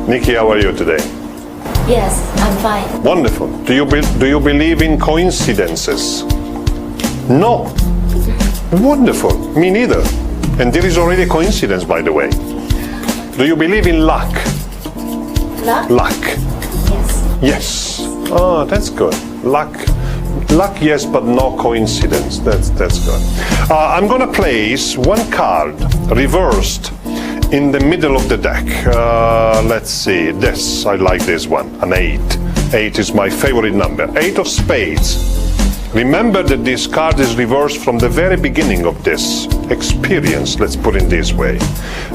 Nikki, how are you today? Yes, I'm fine. Wonderful. Do you believe in coincidences? No. Wonderful. Me neither. And there is already a coincidence, by the way. Do you believe in luck? Luck? Luck. Yes. Yes. Oh, that's good. Luck, yes, but no coincidence. That's good. I'm going to place one card reversed in the middle of the deck. Let's see. This, I like this one. An 8. 8 is my favorite number. 8 of spades. Remember that this card is reversed from the very beginning of this experience, let's put it this way.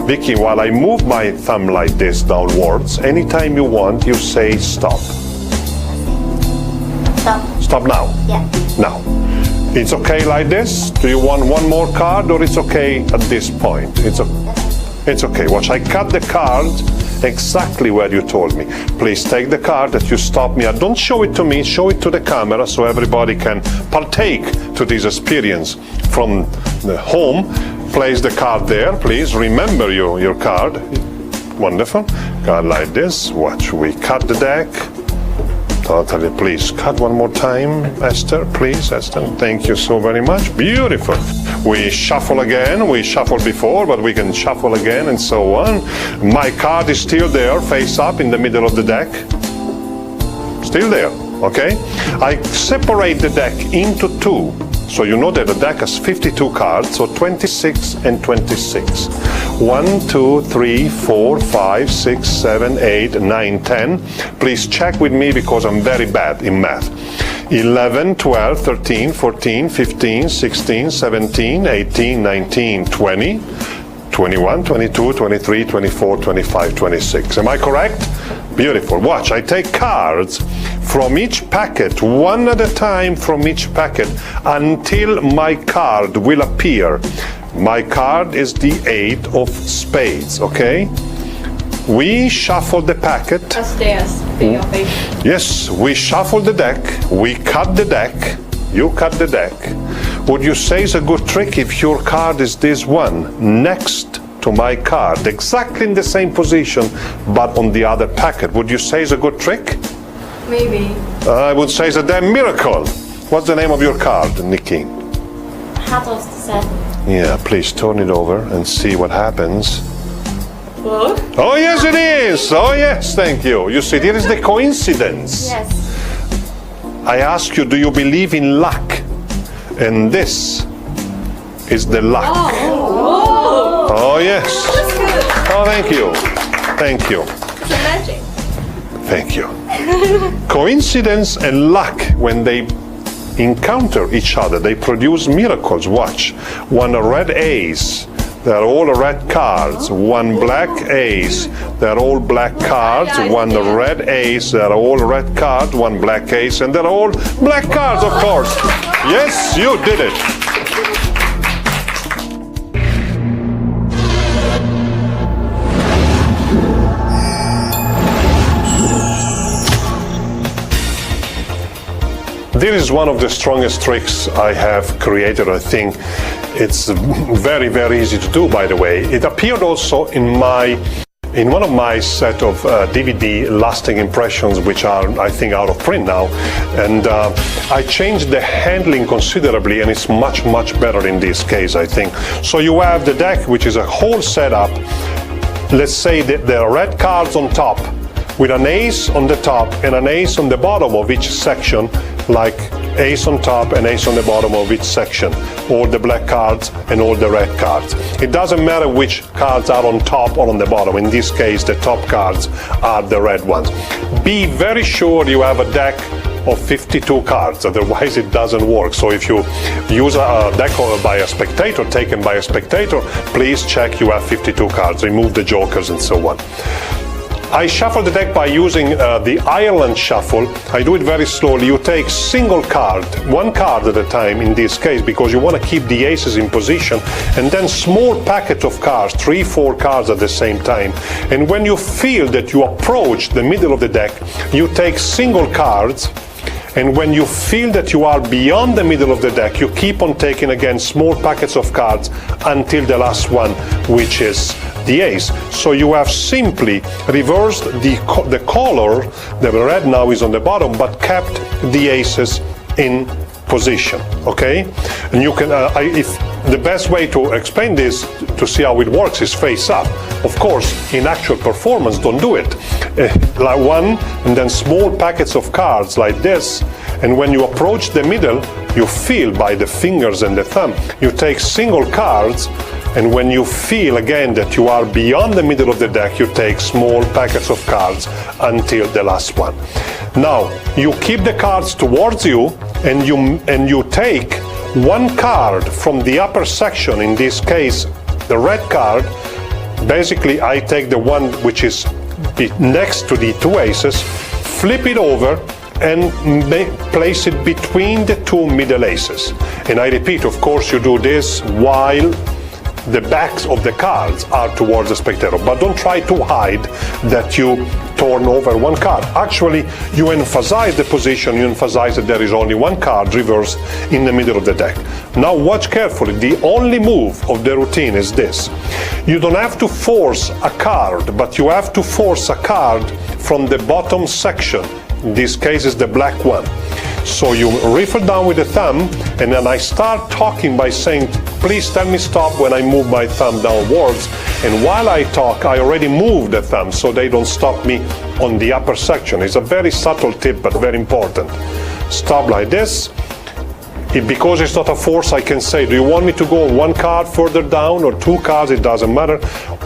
Vicky, while I move my thumb like this downwards, anytime you want, you say stop. Stop. Stop now? Yeah. Now. It's okay like this? Do you want one more card or it's okay at this point? It's okay. Watch, I cut the card exactly where you told me. Please take the card that you stopped me at. Don't show it to me, show it to the camera so everybody can partake to this experience from the home. Place the card there, please. Remember your card. Wonderful. Card like this. Watch, we cut the deck. Totally, please cut one more time, Esther, please, Esther. Thank you so very much. Beautiful. We shuffle again. We shuffled before, but we can shuffle again and so on. My card is still there, face up in the middle of the deck. Still there, okay? I separate the deck into two. So you know that the deck has 52 cards, so 26 and 26. 1, 2, 3, 4, 5, 6, 7, 8, 9, 10. Please check with me because I'm very bad in math. 11, 12, 13, 14, 15, 16, 17, 18, 19, 20, 21, 22, 23, 24, 25, 26. Am I correct? Beautiful. Watch, I take cards from each packet, one at a time from each packet, until my card will appear. My card is the 8 of spades, okay? We shuffle the packet. Yes, we shuffle the deck, we cut the deck, you cut the deck. Would you say it's a good trick if your card is this one, next to my card, exactly in the same position, but on the other packet? Would you say it's a good trick? Maybe. I would say it's a damn miracle. What's the name of your card, Nikki? Heart of the 7. Yeah, please turn it over and see what happens. What? Oh yes, it is. Oh yes, thank you. You see, here is the coincidence. Yes. I ask you, do you believe in luck? And this is the luck. Oh, Oh yes. that's good. Oh, thank you. Thank you. It's a magic. Thank you. Coincidence and luck, when they encounter each other, they produce miracles. Watch. One red ace, they're all red cards. One black ace, they're all black cards. One red ace, they're all red cards. One black ace, and they're all black cards, of course. Yes, you did it. This is one of the strongest tricks I have created. I think it's very, very easy to do, by the way. It appeared also in one of my set of DVD lasting impressions, which are, I think, out of print now. And I changed the handling considerably, and it's much, much better in this case, I think. So you have the deck, which is a whole setup. Let's say that there are red cards on top, with an ace on the top and an ace on the bottom of each section, like ace on top and ace on the bottom of each section, all the black cards and all the red cards. It doesn't matter which cards are on top or on the bottom. In this case, the top cards are the red ones. Be very sure you have a deck of 52 cards, otherwise it doesn't work. So if you use a deck by a spectator, taken by a spectator, please check you have 52 cards, remove the jokers and so on. I shuffle the deck by using the Ireland shuffle. I do it very slowly. You take single card, one card at a time in this case, because you want to keep the aces in position, and then small packet of cards, 3, 4 cards at the same time. And when you feel that you approach the middle of the deck, you take single cards And when you feel that you are beyond the middle of the deck, you keep on taking again small packets of cards until the last one, which is the ace. So you have simply reversed the color. The red now is on the bottom, but kept the aces in position. Okay, and you can if the best way to explain this to see how it works is face up. Of course, in actual performance, don't do it. Like one and then small packets of cards like this, and when you approach the middle, you feel by the fingers and the thumb. You take single cards, and when you feel again that you are beyond the middle of the deck, you take small packets of cards until the last one. Now you keep the cards towards you, and you take one card from the upper section, in this case the red card. Basically I take the one which is next to the two aces, flip it over and place it between the two middle aces. And I repeat, of course you do this while the backs of the cards are towards the spectator, but don't try to hide that you turn over one card. Actually, you emphasize the position, you emphasize that there is only one card reversed in the middle of the deck. Now watch carefully. The only move of the routine is this. You don't have to force a card, but you have to force a card from the bottom section. In this case is the black one. So you riffle down with the thumb, and then I start talking by saying, please tell me stop when I move my thumb downwards. And while I talk, I already move the thumb so they don't stop me on the upper section. It's a very subtle tip, but very important. Stop like this. Because it's not a force, I can say, do you want me to go one card further down or two cards? It doesn't matter.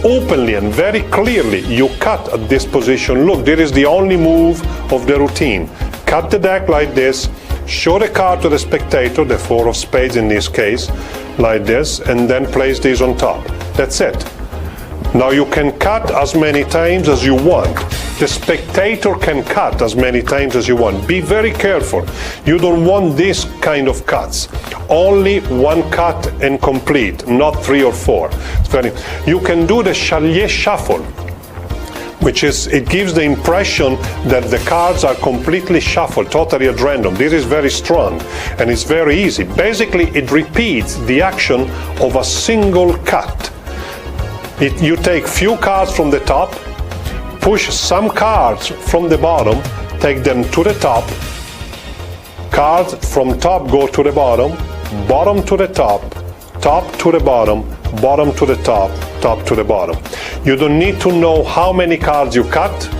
Openly and very clearly, you cut at this position. Look, this is the only move of the routine. Cut the deck like this, show the card to the spectator, the four of spades in this case, like this, and then place these on top. That's it. Now you can cut as many times as you want. The spectator can cut as many times as you want. Be very careful. You don't want this kind of cuts. Only one cut and complete, not three or four. You can do the Chalier shuffle, which is, it gives the impression that the cards are completely shuffled, totally at random. This is very strong and it's very easy. Basically, it repeats the action of a single cut. You take few cards from the top, push some cards from the bottom, take them to the top, cards from top go to the bottom, bottom to the top, top to the bottom, bottom to the top, top to the bottom. You don't need to know how many cards you cut.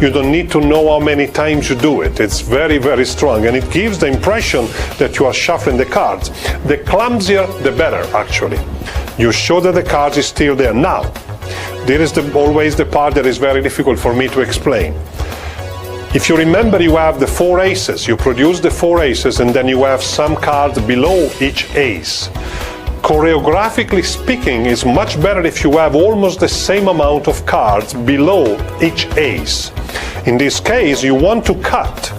You don't need to know how many times you do it. It's very, very strong, and it gives the impression that you are shuffling the cards. The clumsier, the better, actually. You show that the cards is still there. Now, there is always the part that is very difficult for me to explain. If you remember, you have the four aces. You produce the four aces, and then you have some cards below each ace. Choreographically speaking, it's much better if you have almost the same amount of cards below each ace. In this case, you want to cut.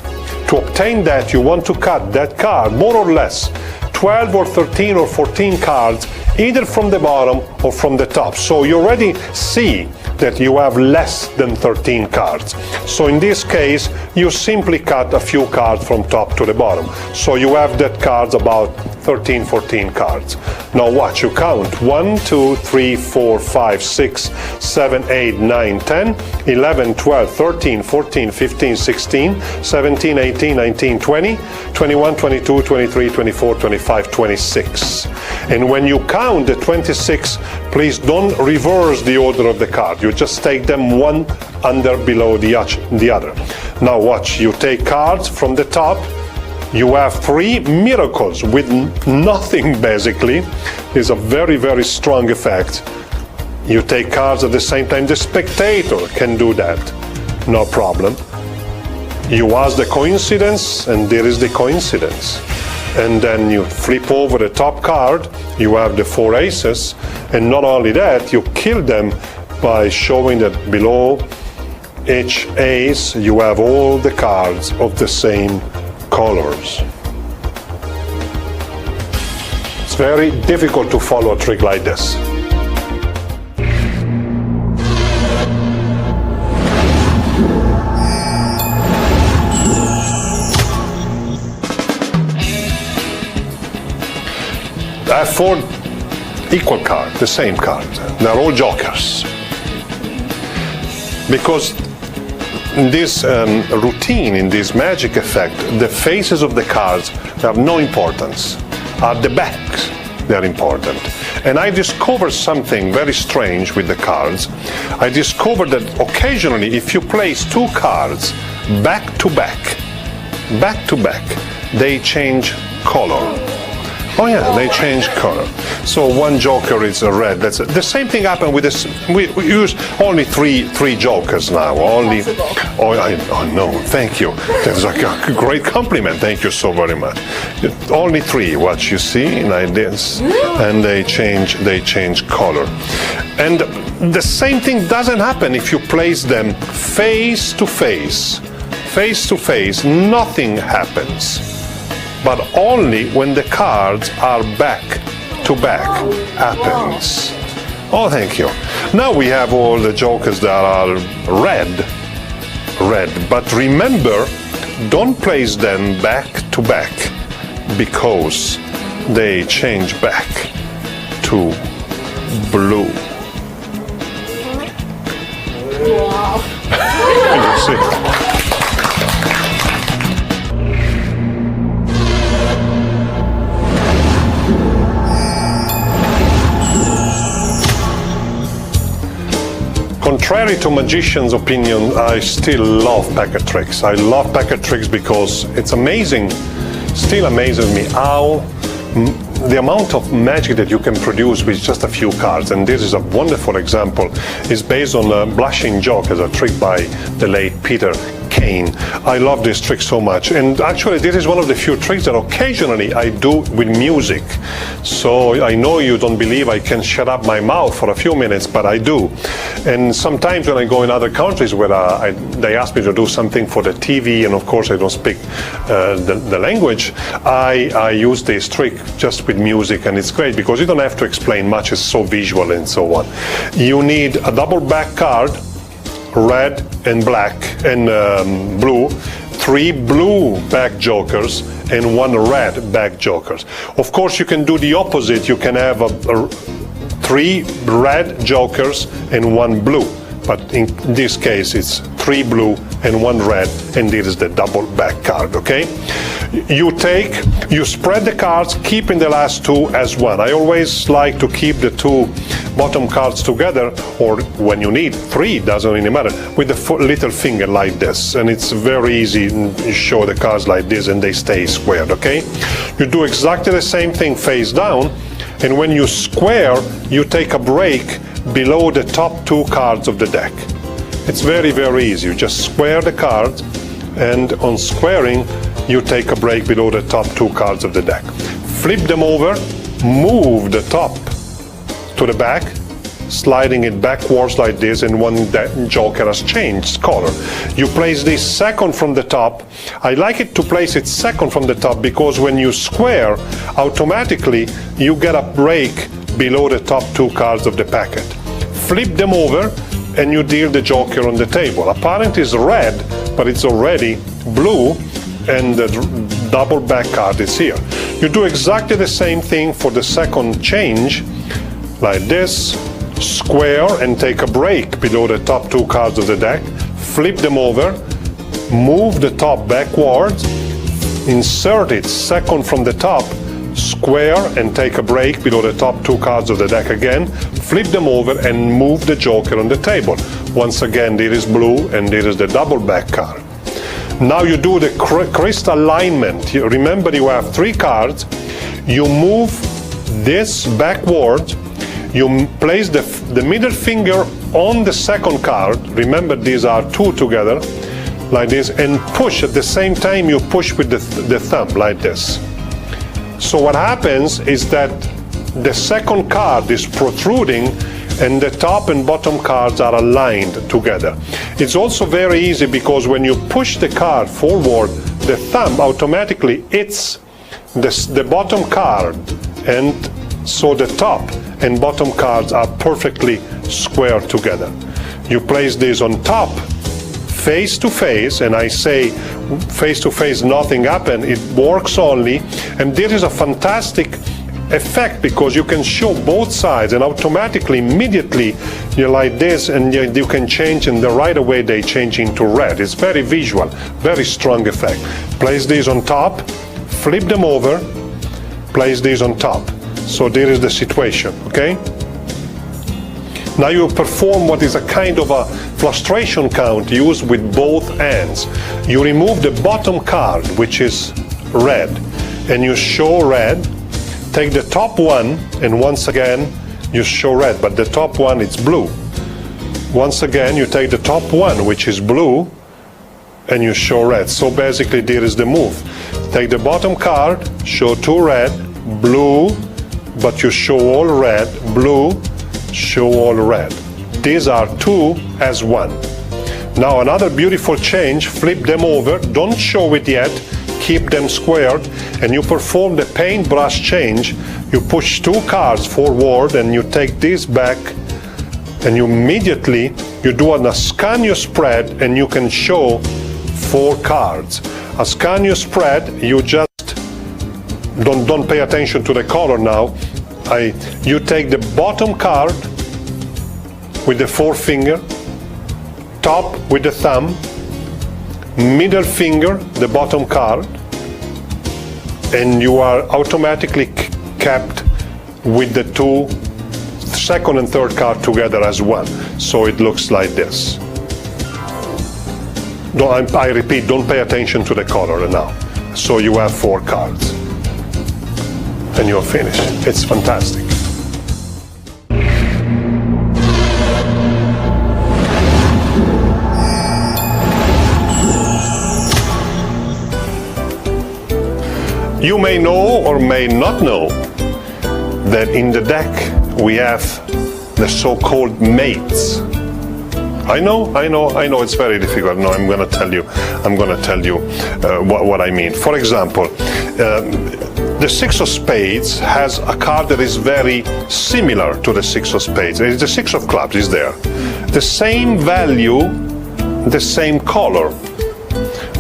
To obtain that, you want to cut that card more or less 12 or 13 or 14 cards, either from the bottom or from the top. So you already see that you have less than 13 cards. So in this case, you simply cut a few cards from top to the bottom. So you have that cards about 13, 14 cards. Now watch, you count 1, 2, 3, 4, 5, 6, 7, 8, 9, 10, 11, 12, 13, 14, 15, 16, 17, 18, 19, 20, 21, 22, 23, 24, 25, 26. And when you count the 26, please don't reverse the order of the card. You just take them one under below the other. Now watch, you take cards from the top. You have three miracles with nothing, basically. It's a very, very strong effect. You take cards at the same time. The spectator can do that, no problem. You ask the coincidence, and there is the coincidence. And then you flip over the top card, you have the four aces, and not only that, you kill them by showing that below each ace you have all the cards of the same colors. It's very difficult to follow a trick like this. I have 4 equal cards, the same card. They're all jokers. Because in this routine, in this magic effect, the faces of the cards have no importance. At the backs, they're important. And I discovered something very strange with the cards. I discovered that occasionally, if you place 2 cards back to back, they change color. Oh yeah, they change color. So one joker is a red. That's the same thing happened with this. We use only three jokers now. Only. Oh no, thank you. That's like a great compliment. Thank you so very much. Only 3. What you see like this, and they change color. And the same thing doesn't happen if you place them face to face. Face to face, nothing happens. But only when the cards are back to back happens. Oh, thank you. Now we have all the jokers that are red. But remember, don't place them back to back because they change back to blue. Wow. You see? Contrary to magicians' opinion, I still love packet tricks. I love packet tricks because it's amazing, still amazes me how the amount of magic that you can produce with just a few cards. And this is a wonderful example. It's based on a blushing joke as a trick by the late Peter Kane. I love this trick so much, and actually this is one of the few tricks that occasionally I do with music. So I know you don't believe I can shut up my mouth for a few minutes, but I do. And sometimes when I go in other countries where they ask me to do something for the TV, and of course I don't speak the language, I use this trick just with music, and it's great because you don't have to explain much. It's so visual and so on. You need a double back card, red and black and blue, 3 blue back jokers and 1 red back jokers. Of course you can do the opposite. You can have 3 red jokers and 1 blue, but in this case it's 3 blue and 1 red, and this is the double back card. Okay, you spread the cards, keeping the last 2 as one. I always like to keep the 2 bottom cards together, or when you need 3, doesn't really matter, with the little finger like this, and it's very easy. You show the cards like this and they stay squared. Okay, you do exactly the same thing face down, and when you square, you take a break below the top 2 cards of the deck. It's very, very easy. You just square the cards, and on squaring, you take a break below the top 2 cards of the deck. Flip them over, move the top to the back, sliding it backwards like this, and one joker has changed color. You place this second from the top. I like it to place it second from the top because when you square, automatically you get a break below the top 2 cards of the packet. Flip them over and you deal the joker on the table. Apparently it's red, but it's already blue, and the double back card is here. You do exactly the same thing for the second change, like this, square and take a break below the top 2 cards of the deck, flip them over, move the top backwards, insert it second from the top, square and take a break below the top 2 cards of the deck again, flip them over and move the joker on the table. Once again, this is blue and this is the double back card. Now you do the crystal alignment. Remember, you have 3 cards. You move this backward. You place the middle finger on the second card. Remember, these are 2 together, like this, and push at the same time. You push with the thumb like this. So what happens is that the second card is protruding and the top and bottom cards are aligned together. It's also very easy because when you push the card forward, the thumb automatically hits the bottom card, and so the top and bottom cards are perfectly square together. You place this on top, face to face, and I say face to face nothing happened, it works only, and this is a fantastic effect because you can show both sides and automatically, immediately, you like this and you can change and right away they change into red. It's very visual, very strong effect. Place these on top, flip them over, place these on top. So there is the situation, okay? Now you perform what is a kind of a frustration count used with both hands. You remove the bottom card, which is red, and you show red. Take the top one, and once again, you show red, but the top one is blue. Once again, you take the top one, which is blue, and you show red. So basically, there is the move. Take the bottom card, show two red, blue, but you show all red, blue, show all red. These are two as one. Now another beautiful change, flip them over, don't show it yet, keep them squared, and you perform the paintbrush change. You push two cards forward and you take this back, and you immediately you do an Ascanio spread and you can show four cards. Ascanio spread, you just don't pay attention to the color now. You take the bottom card with the forefinger, top with the thumb, middle finger, the bottom card, and you are automatically kept with the two second and third card together as one. So it looks like this. I repeat, don't pay attention to the color now. So you have four cards. And you're finished. It's fantastic. You may know or may not know that in the deck we have the so-called mates. I know it's very difficult. No, I'm going to tell you what I mean. For example, the six of spades has a card that is very similar to the six of spades. The six of clubs is there. The same value, the same color.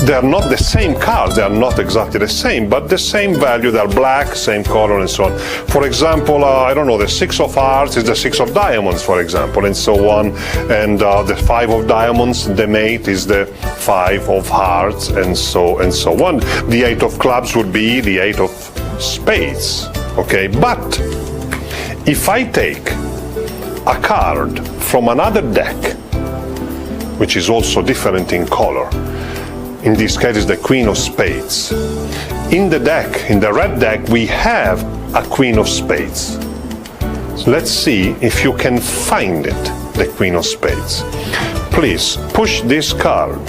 They are not the same cards, they are not exactly the same, but the same value, they are black, same color, and so on. For example, I don't know, the six of hearts is the six of diamonds, for example, and so on. And the five of diamonds, the mate is the five of hearts, and so on. The eight of clubs would be the eight of spades, okay? But if I take a card from another deck, which is also different in color, in this case is the Queen of Spades. In the deck, in the red deck, we have a Queen of Spades. So let's see if you can find it, the Queen of Spades. Please push this card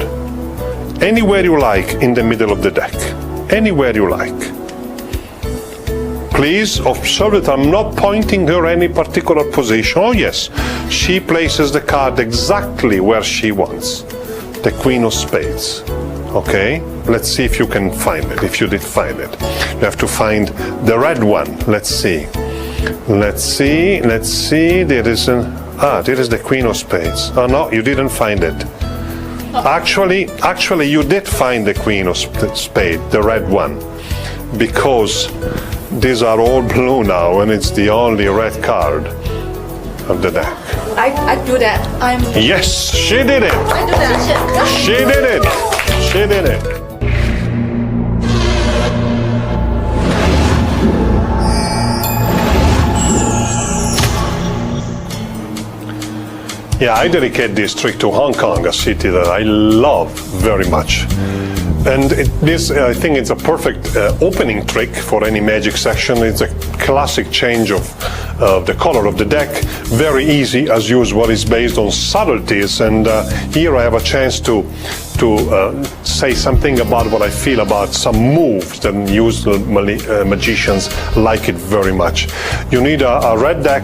anywhere you like in the middle of the deck. Anywhere you like. Please observe that I'm not pointing her any particular position. Oh yes, she places the card exactly where she wants. The Queen of Spades. Okay, let's see if you can find it, if you did find it. You have to find the red one. Let's see, there is there is the Queen of Spades. Oh no, you didn't find it. Actually you did find the Queen of Spades, the red one, because these are all blue now and it's the only red card of the deck. I do that. Yes, she did it. I do that. She did it. She did it. Yeah, I dedicate this trick to Hong Kong, a city that I love very much. And I think it's a perfect opening trick for any magic session. It's a classic change of the color of the deck. Very easy, as usual, it's based on subtleties. And here I have a chance to say something about what I feel about some moves that usual magicians like it very much. You need a red deck,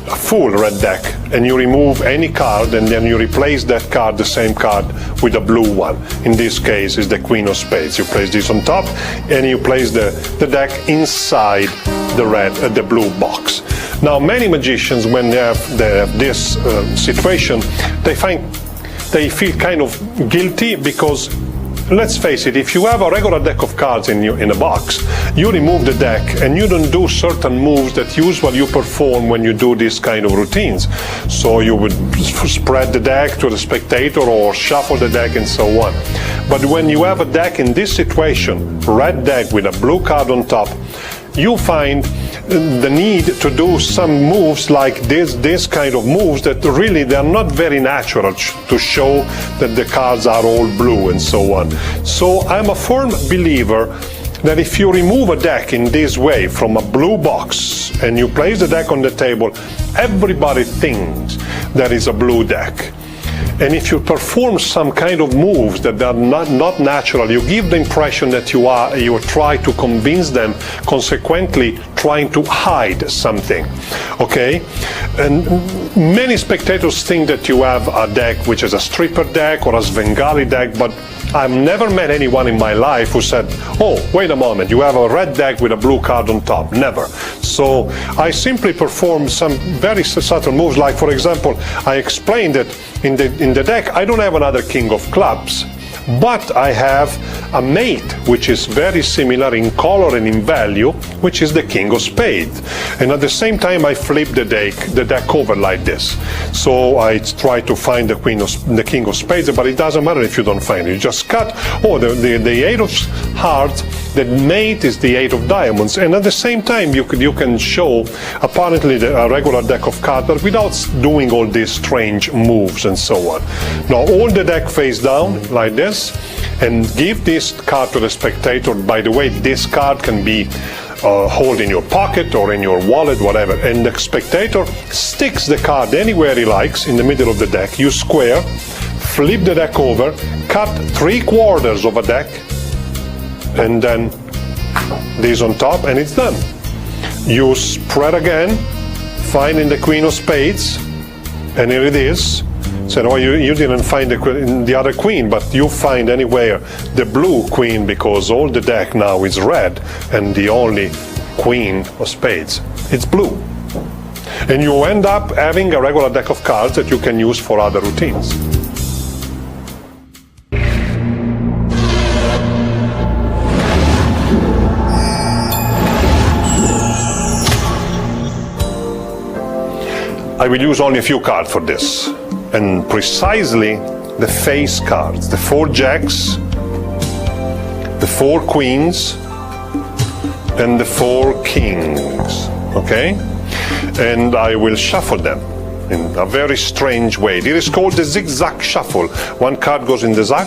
a full red deck, and you remove any card and then you replace that card, the same card, with a blue one. In this case is the Queen of Spades. You place this on top and you place the deck inside the blue box. Now many magicians, when they have this situation, they feel kind of guilty because let's face it, if you have a regular deck of cards in a box, you remove the deck and you don't do certain moves that usually you perform when you do this kind of routines. So you would spread the deck to the spectator or shuffle the deck and so on. But when you have a deck in this situation, red deck with a blue card on top, you find the need to do some moves like this kind of moves that really they're not very natural to show that the cards are all blue and so on. So I'm a firm believer that if you remove a deck in this way from a blue box and you place the deck on the table, everybody thinks that is a blue deck. And if you perform some kind of moves that are not natural, you give the impression that you try to convince them, consequently trying to hide something. Okay? And many spectators think that you have a deck which is a stripper deck or a Svengali deck, but I've never met anyone in my life who said, oh, wait a moment, you have a red deck with a blue card on top. Never. So I simply perform some very subtle moves, like, for example, I explained that in the deck I don't have another king of clubs, but I have a mate which is very similar in color and in value, which is the king of spades. And at the same time I flip the deck over like this. So I try to find the king of spades, but it doesn't matter if you don't find it. You just cut, oh, the eight of hearts, the mate is the eight of diamonds. And at the same time you can show apparently a regular deck of cards, but without doing all these strange moves and so on. Now hold the deck face down like this and give this card to the spectator. By the way, this card can be hold in your pocket or in your wallet, whatever, and the spectator sticks the card anywhere he likes in the middle of the deck. You square, flip the deck over, cut 3/4 of a deck, and then this on top, and it's done. You spread again, finding the queen of spades, and here it is. Said, oh, you didn't find the other queen, but you find anywhere the blue queen, because all the deck now is red and the only queen of spades, it's blue. And you end up having a regular deck of cards that you can use for other routines. I will use only a few cards for this. And precisely the face cards, the 4 jacks, the 4 queens, and the 4 kings, okay? And I will shuffle them in a very strange way. This is called the zigzag shuffle. One card goes in the zag,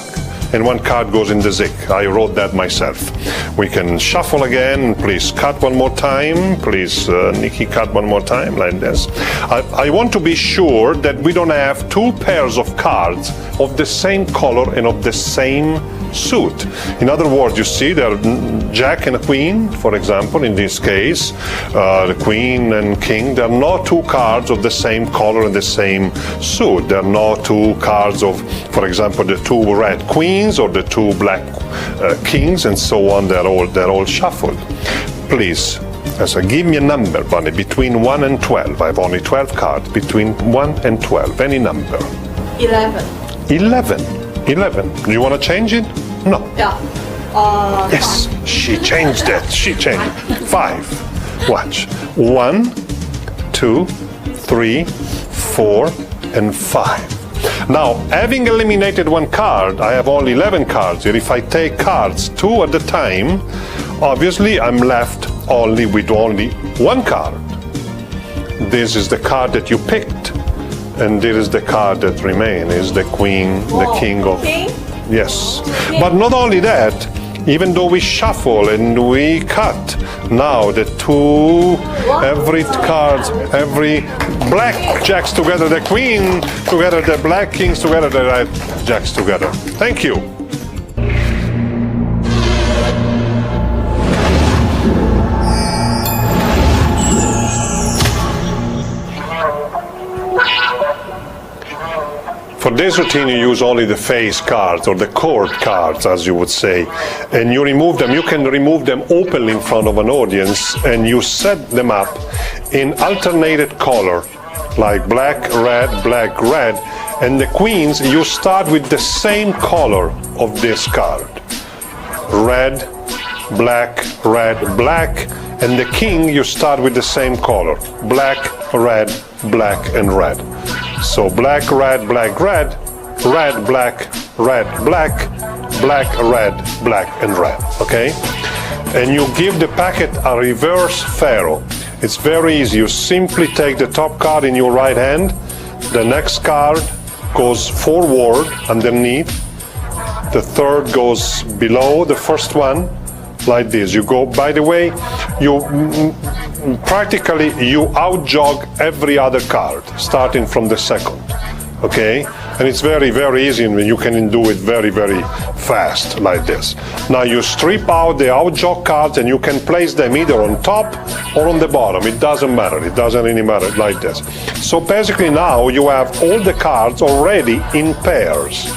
and one card goes in the zig. I wrote that myself. We can shuffle again. Please cut one more time. Please, Nikki, cut one more time like this. I want to be sure that we don't have 2 pairs of cards of the same color and of the same suit. In other words, you see there are jack and a queen, for example, in this case, the queen and king. There are not 2 cards of the same color and the same suit. There are not 2 cards of, for example, the 2 red queens or the 2 black kings and so on. They're all shuffled. Please, give me a number, Bunny, between 1 and 12. I have only 12 cards. Between 1 and 12, any number. 11. 11. Do you want to change it? No. Yeah. Yes, she changed it. She changed it. 5. Watch. 1, 2, 3, 4, and 5. Now, having eliminated 1 card, I have only 11 cards here. If I take cards 2 at a time, obviously I'm left with only 1 card. This is the card that you picked, and this is the card that remains, is the queen, the king of... Yes. But not only that, even though we shuffle and we cut, now the 2, every black jacks together, the queen together, the black kings together, the red jacks together. Thank you. For this routine, you use only the face cards or the court cards, as you would say, and you remove them. You can remove them openly in front of an audience, and you set them up in alternated color like black, red, and the queens, you start with the same color of this card. Red, black, and the king, you start with the same color. Black, red, and red. So black, red, red, black, red, and red, okay? And you give the packet a reverse pharaoh. It's very easy. You simply take the top card in your right hand, the next card goes forward underneath, the third goes below the first one, like this. You go, by the way, you practically you out-jog every other card, starting from the second, okay? And it's very, very easy, and you can do it very, very fast, like this. Now you strip out the out-jog cards, and you can place them either on top or on the bottom. It doesn't matter. It doesn't really matter, like this. So basically now you have all the cards already in pairs.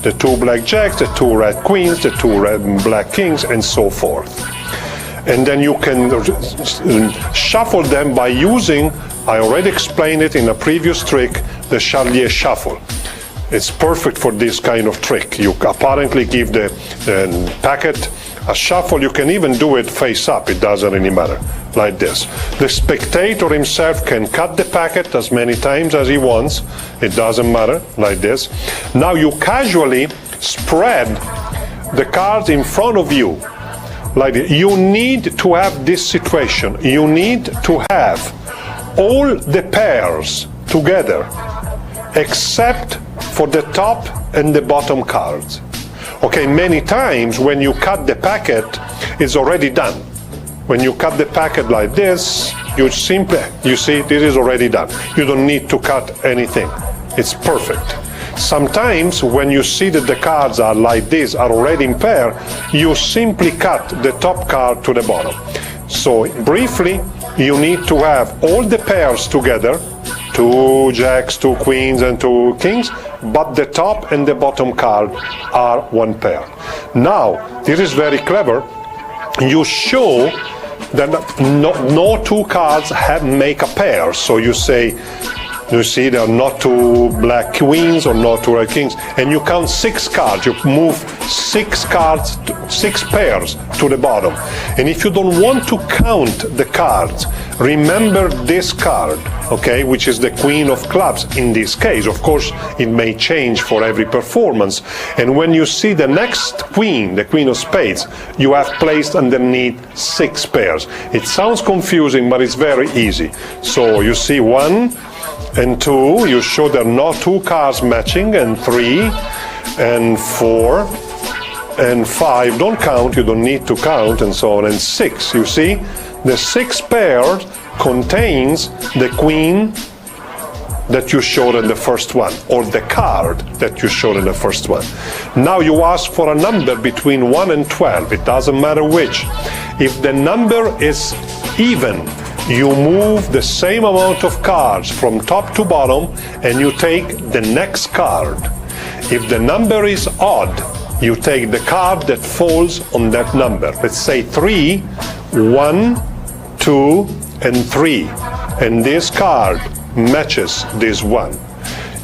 The two black jacks, the two red queens, the two red and black kings, and so forth. And then you can shuffle them by using, I already explained it in a previous trick, the Charlier shuffle. It's perfect for this kind of trick. You apparently give the packet a shuffle. You can even do it face up. It doesn't really matter, like this. The spectator himself can cut the packet as many times as he wants. It doesn't matter, like this. Now you casually spread the cards in front of you, like this. You need to have this situation. You need to have all the pairs together, except for the top and the bottom cards. Okay, many times when you cut the packet, it's already done. When you cut the packet like this, you see, this is already done. You don't need to cut anything. It's perfect. Sometimes when you see that the cards are like this, are already in pair, you simply cut the top card to the bottom. So briefly, you need to have all the pairs together, two jacks, two queens, and two kings, but the top and the bottom card are one pair. Now, this is very clever. You show that no two cards make a pair. So you say, you see, there are not two black queens or not two red kings, and you count 6 cards. You move 6 cards, 6 pairs to the bottom. And if you don't want to count the cards, remember this card, okay, which is the queen of clubs in this case. Of course, it may change for every performance. And when you see the next queen, the queen of spades, you have placed underneath 6 pairs. It sounds confusing, but it's very easy. So you see 1 and 2, you show there are not 2 cards matching, and 3 and 4 and 5, don't count, you don't need to count, and so on, and 6. You see, the 6th pair contains the queen that you showed in the first one, or the card that you showed in the first one. Now you ask for a number between 1 and 12, it doesn't matter which. If the number is even, you move the same amount of cards from top to bottom, and you take the next card. If the number is odd, you take the card that falls on that number. Let's say 3, 1, 2, and 3. And this card matches this one.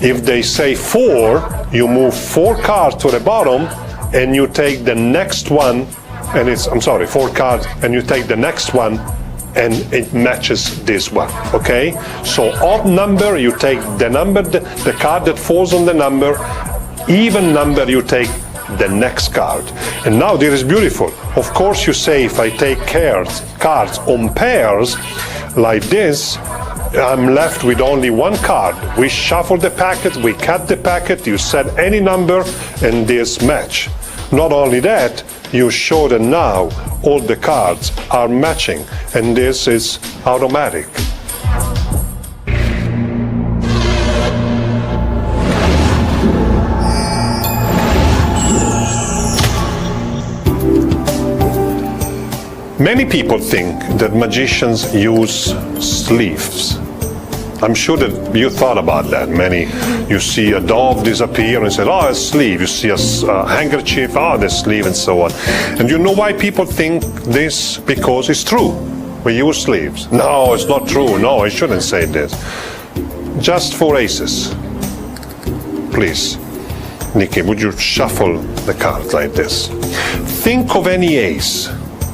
If they say 4, you move 4 cards to the bottom, and you take the next one, and it's, 4 cards, and you take the next one, and it matches this one, okay? So odd number, you take the number, the card that falls on the number. Even number, you take the next card. And now this is beautiful. Of course, you say, if I take cards on pairs like this, I'm left with only 1 card. We shuffle the packet, we cut the packet, you set any number, and this match. Not only that, you show that now all the cards are matching, and this is automatic. Many people think that magicians use sleeves. I'm sure that you thought about that. You see a dove disappear and say, oh, a sleeve. You see a handkerchief, oh, the sleeve, and so on. And you know why people think this? Because it's true. We use sleeves. No, it's not true. No, I shouldn't say this. Just 4 aces. Please. Nikki, would you shuffle the cards like this? Think of any ace.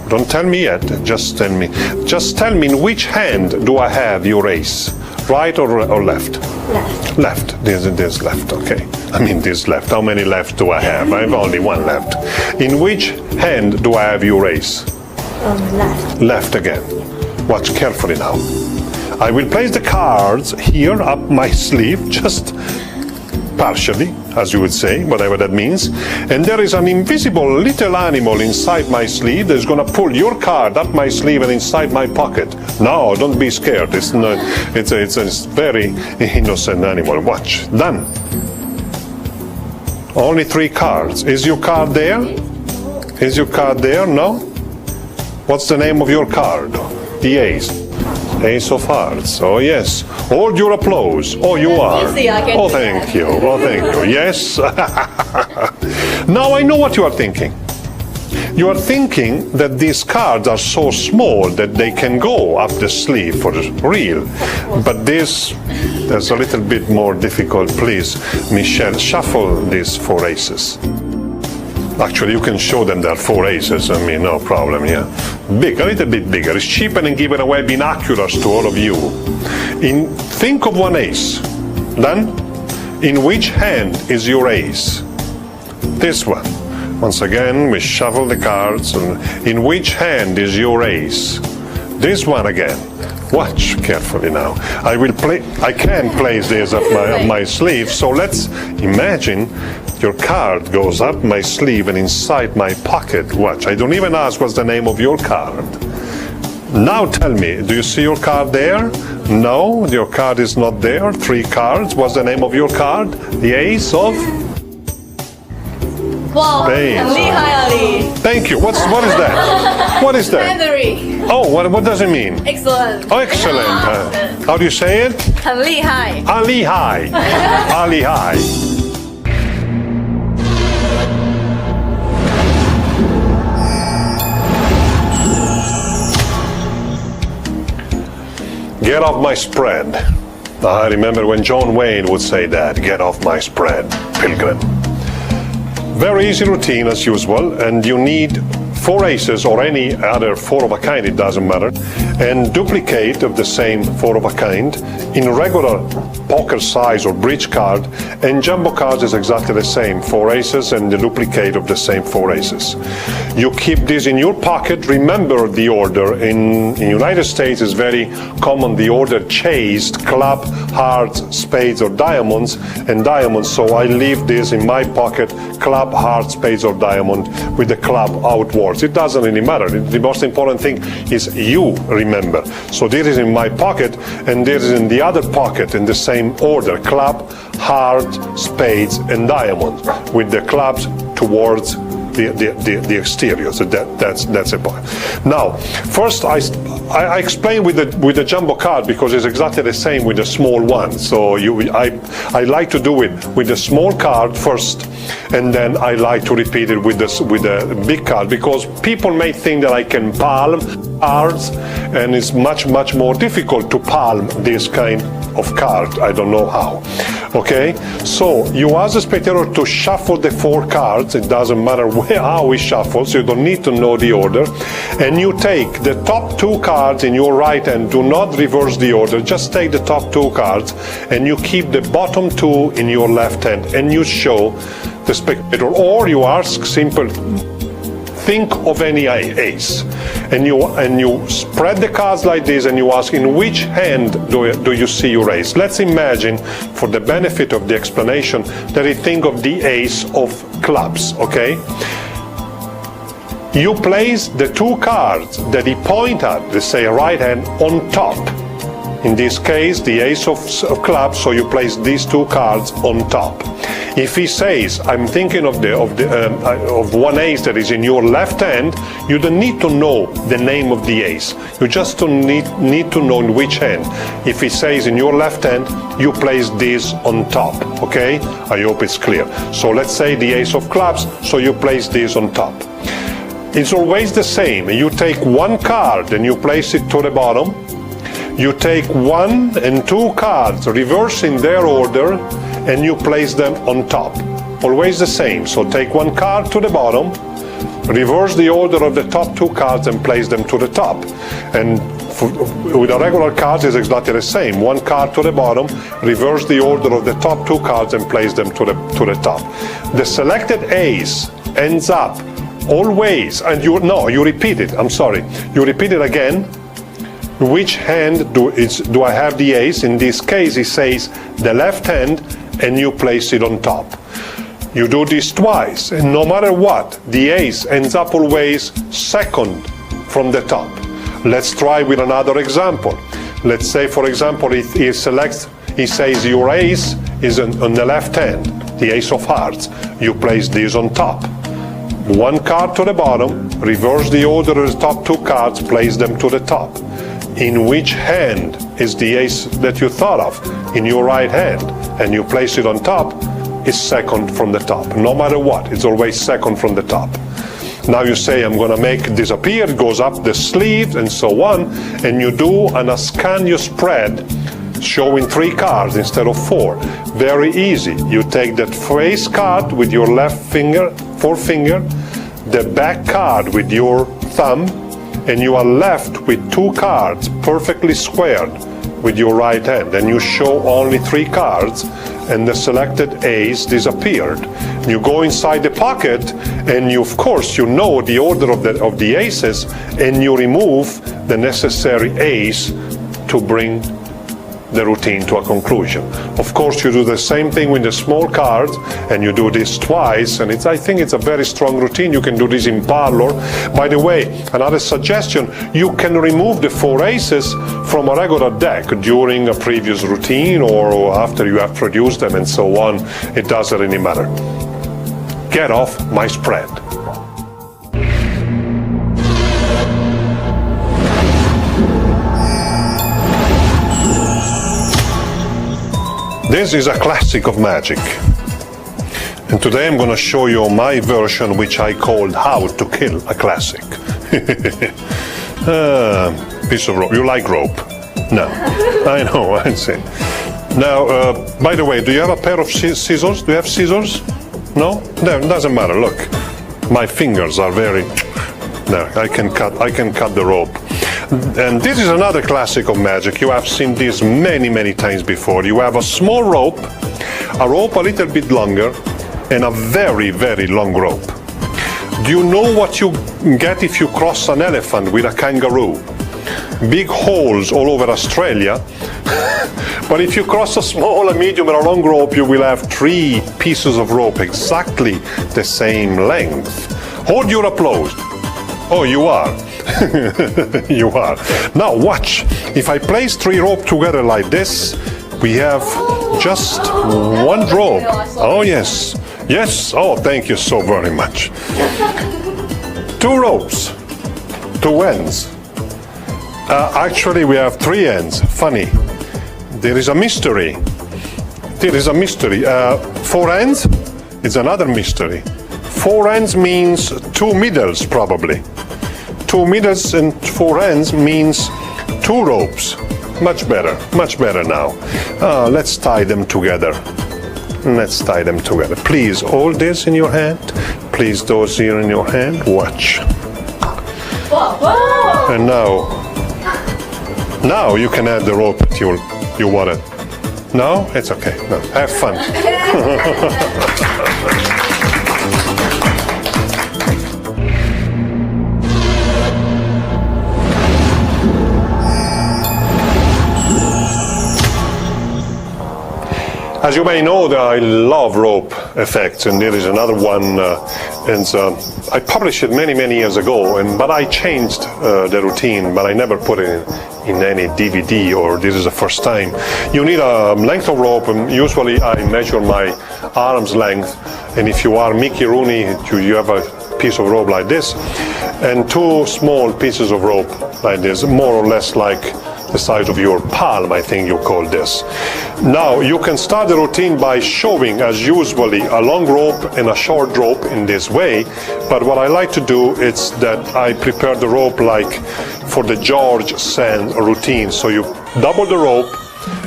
Don't tell me yet, just tell me. Just tell me in which hand do I have your ace? Right or left? Left. Left. There's left, okay. I mean this left. How many left do I have? I have only one left. In which hand do I have your ace? Left. Left again. Watch carefully now. I will place the cards here up my sleeve, just partially, as you would say, whatever that means. And there is an invisible little animal inside my sleeve that's going to pull your card up my sleeve and inside my pocket. No, don't be scared. It's not. It's a very innocent animal. Watch. Done. Only 3 cards. Is your card there? Is your card there? No? What's the name of your card? The ace. Ace of Hearts. Oh yes. Hold your applause. Oh, you are. Oh, thank you. Oh, thank you. Yes. Now I know what you are thinking. You are thinking that these cards are so small that they can go up the sleeve for real. But this is a little bit more difficult. Please, Michelle, shuffle these 4 aces. Actually, you can show them there are 4 aces. I mean, no problem, yeah. Big, a little bit bigger. It's cheaper than giving away binoculars to all of you. Think of 1 ace. Done? In which hand is your ace? This one. Once again, we shuffle the cards. And in which hand is your ace? This one again. Watch carefully now. I can place this up my sleeve. So let's imagine your card goes up my sleeve and inside my pocket. Watch. I don't even ask what's the name of your card. Now tell me, do you see your card there? No, your card is not there. 3 cards. What's the name of your card? The ace of? Wow, Spades. 很厉害啊你 Thank you. What is that? What is that? Memory. Oh, what does it mean? Excellent. Oh, excellent. How do you say it? 很厉害 Ali High. Ali High. Get off my spread. I remember when John Wayne would say that. Get off my spread, Pilgrim. Very easy routine as usual, and you need 4 aces or any other 4 of a kind, it doesn't matter, and duplicate of the same 4 of a kind in regular poker size or bridge card, and jumbo cards is exactly the same, 4 aces and the duplicate of the same 4 aces. You keep this in your pocket. Remember the order. In United States it's very common the order chased, club, hearts, spades or diamonds, and diamonds, so I leave this in my pocket, club, heart, spades or diamond with the club outwards. It doesn't really matter. The most important thing is you remember. So this is in my pocket and this is in the other pocket in the same order, club, heart, spades and diamond, with the clubs towards the exterior. So that's a point. Now, first I explain with the jumbo card because it's exactly the same with the small one. So I like to do it with the small card first, and then I like to repeat it with the big card because people may think that I can palm cards, and it's much more difficult to palm this kind of card. I don't know how. Okay, so you ask the spectator to shuffle the 4 cards. It doesn't matter how we shuffle, so you don't need to know the order. And you take the top 2 cards in your right hand. Do not reverse the order. Just take the top 2 cards and you keep the bottom 2 in your left hand and you show the spectator. Or you ask simple, think of any ace, and you spread the cards like this and you ask in which hand do you see your ace. Let's imagine, for the benefit of the explanation, that you think of the ace of clubs, okay? You place the 2 cards that he point at, let's say right hand, on top. In this case, the ace of clubs, so you place these 2 cards on top. If he says, I'm thinking of one ace that is in your left hand, you don't need to know the name of the ace. You just don't need to know in which hand. If he says in your left hand, you place this on top, okay? I hope it's clear. So let's say the ace of clubs, so you place this on top. It's always the same. You take 1 card and you place it to the bottom. You take 1 and 2 cards, reverse in their order, and you place them on top. Always the same. So take 1 card to the bottom, reverse the order of the top 2 cards and place them to the top. And with a regular card is exactly the same. 1 card to the bottom, reverse the order of the top 2 cards and place them to the top. The selected ace ends up always, and you repeat it, I'm sorry. You repeat it again. Which hand do I have the ace? In this case, it says the left hand, and you place it on top. You do this twice, and no matter what, the ace ends up always second from the top. Let's try with another example. Let's say, for example, he says your ace is on the left hand, the ace of hearts. You place this on top. 1 card to the bottom, reverse the order of the top 2 cards, place them to the top. In which hand is the ace that you thought of? In your right hand, and you place it on top, is second from the top. No matter what, it's always second from the top. Now you say, I'm going to make it disappear, it goes up the sleeve and so on, and you do an Ascanio spread showing 3 cards instead of 4. Very easy. You take that face card with your left forefinger, the back card with your thumb, and you are left with 2 cards perfectly squared with your right hand. And you show only 3 cards, and the selected ace disappeared. You go inside the pocket, and of course you know the order of the aces, and you remove the necessary ace to bring the routine to a conclusion. Of course, you do the same thing with the small cards, and you do this twice, and I think it's a very strong routine. You can do this in parlor. By the way, another suggestion, you can remove the 4 aces from a regular deck during a previous routine or after you have produced them and so on. It doesn't really matter. Get off my spread. This is a classic of magic, and today I'm going to show you my version, which I called How to Kill a Classic. Piece of rope. You like rope? No. I know, I see. Now, by the way, do you have a pair of scissors? Do you have scissors? No? No, it doesn't matter. Look, my fingers are very... There, I can cut the rope. And this is another classic of magic. You have seen this many times before. You have a small rope, a little bit longer, and a very long rope. Do you know what you get if you cross an elephant with a kangaroo? Big holes all over Australia. But if you cross a small, a medium, and a long rope, you will have 3 pieces of rope exactly the same length. Hold your applause. Oh, you are. You are. Now watch. If I place 3 rope together like this, we have just 1 rope. Oh yes. Yes. Oh, thank you so very much. 2 ropes. 2 ends. Actually, we have 3 ends. Funny. There is a mystery. There is a mystery. 4 ends is another mystery. 4 ends means 2 middles, probably. 2 middles and 4 ends means 2 ropes. Much better now. Let's tie them together. Let's tie them together. Please hold this in your hand. Please those here in your hand. Watch. Whoa. And now you can add the rope that you wanted. No? It's okay. No. Have fun. As you may know, I love rope effects, and there is another one, I published it many years ago, but I changed the routine, but I never put it in any DVD, or this is the first time. You need a length of rope, and usually I measure my arm's length, and if you are Mickey Rooney, you have a piece of rope like this, and 2 small pieces of rope like this, more or less like the size of your palm, I think you call this. Now you can start the routine by showing, as usually, a long rope and a short rope in this way, but what I like to do is that I prepare the rope like for the George Sand routine. So you double the rope,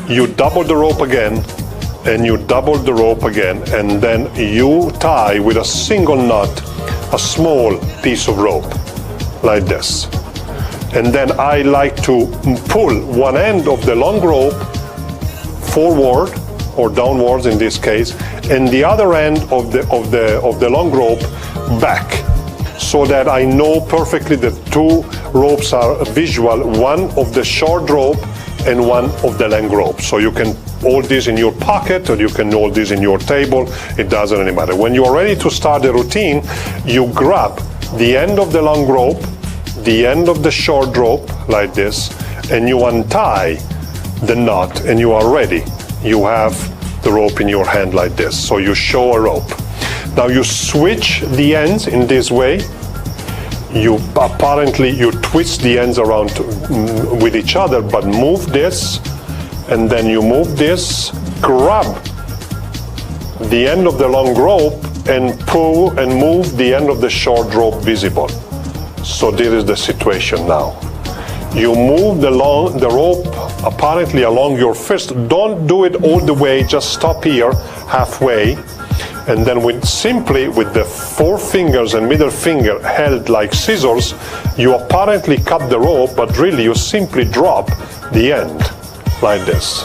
you double the rope again, and you double the rope again, and then you tie with a single knot a small piece of rope like this. And then I like to pull one end of the long rope forward or downwards in this case, and the other end of the long rope back, so that I know perfectly that two ropes are visual, one of the short rope and one of the long rope. So you can hold this in your pocket or you can hold this in your table, it doesn't really matter. When you are ready to start the routine, you grab the end of the long rope, the end of the short rope like this, and you untie the knot and you are ready. You have the rope in your hand like this. So you show a rope. Now you switch the ends in this way. You twist the ends around with each other, but move this, and then you move this, grab the end of the long rope and pull and move the end of the short rope visible. So this is the situation now. You move the rope apparently along your fist. Don't do it all the way, just stop here halfway. And then with the four fingers and middle finger held like scissors, you apparently cut the rope, but really you simply drop the end like this.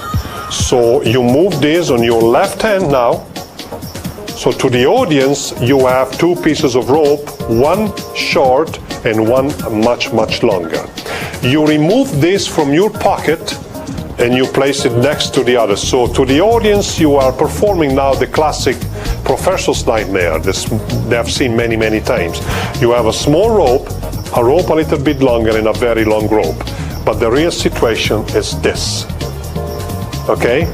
So you move this on your left hand now. So to the audience, you have two pieces of rope, one short and one much, much longer. You remove this from your pocket and you place it next to the other. So to the audience, you are performing now the classic professor's nightmare. They have seen many, many times. You have a small rope, a little bit longer, and a very long rope. But the real situation is this. Okay?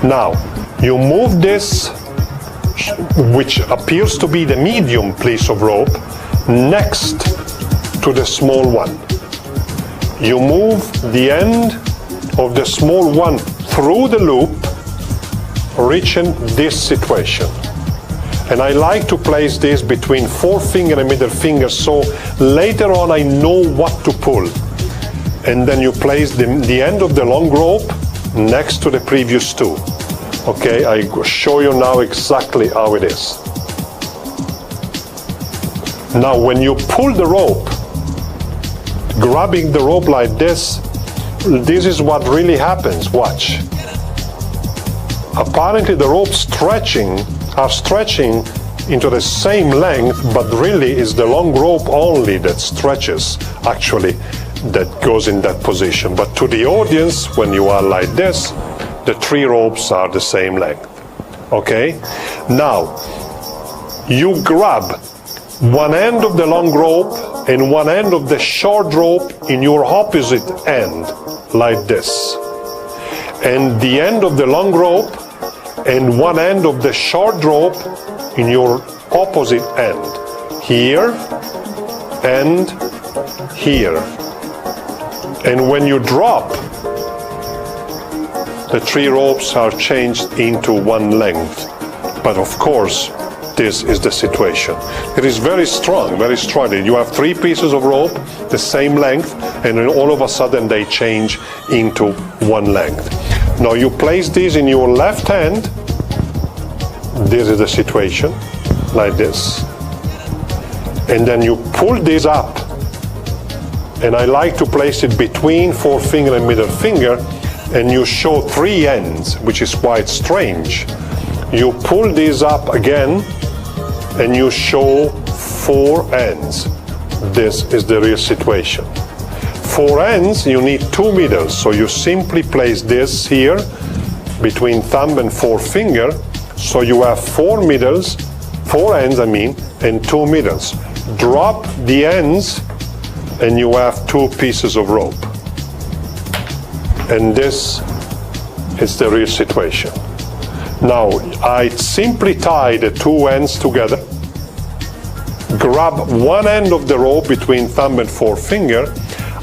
Now, you move this, which appears to be the medium piece of rope, next to the small one. You move the end of the small one through the loop, reaching this situation. And I like to place this between forefinger and middle finger, so later on I know what to pull. And then you place the end of the long rope next to the previous two. Okay, I show you now exactly how it is. Now when you pull the rope, grabbing the rope like this is what really happens. Watch. Apparently the ropes are stretching into the same length, but really it's the long rope only that stretches, actually, that goes in that position. But to the audience, when you are like this, the three ropes are the same length. Okay? Now, you grab one end of the long rope and one end of the short rope in your opposite end, like this. And the end of the long rope and one end of the short rope in your opposite end. Here and here. And when you drop, the three ropes are changed into one length. But of course, this is the situation. It is very strong, very strong. You have three pieces of rope, the same length, and then all of a sudden they change into one length. Now you place these in your left hand. This is the situation, like this. And then you pull this up. And I like to place it between forefinger and middle finger, and you show three ends, which is quite strange. You pull this up again, and you show four ends. This is the real situation. Four ends, you need two middles, so you simply place this here between thumb and forefinger, so you have four ends, and two middles. Drop the ends, and you have two pieces of rope. And this is the real situation. Now, I simply tie the two ends together, grab one end of the rope between thumb and forefinger,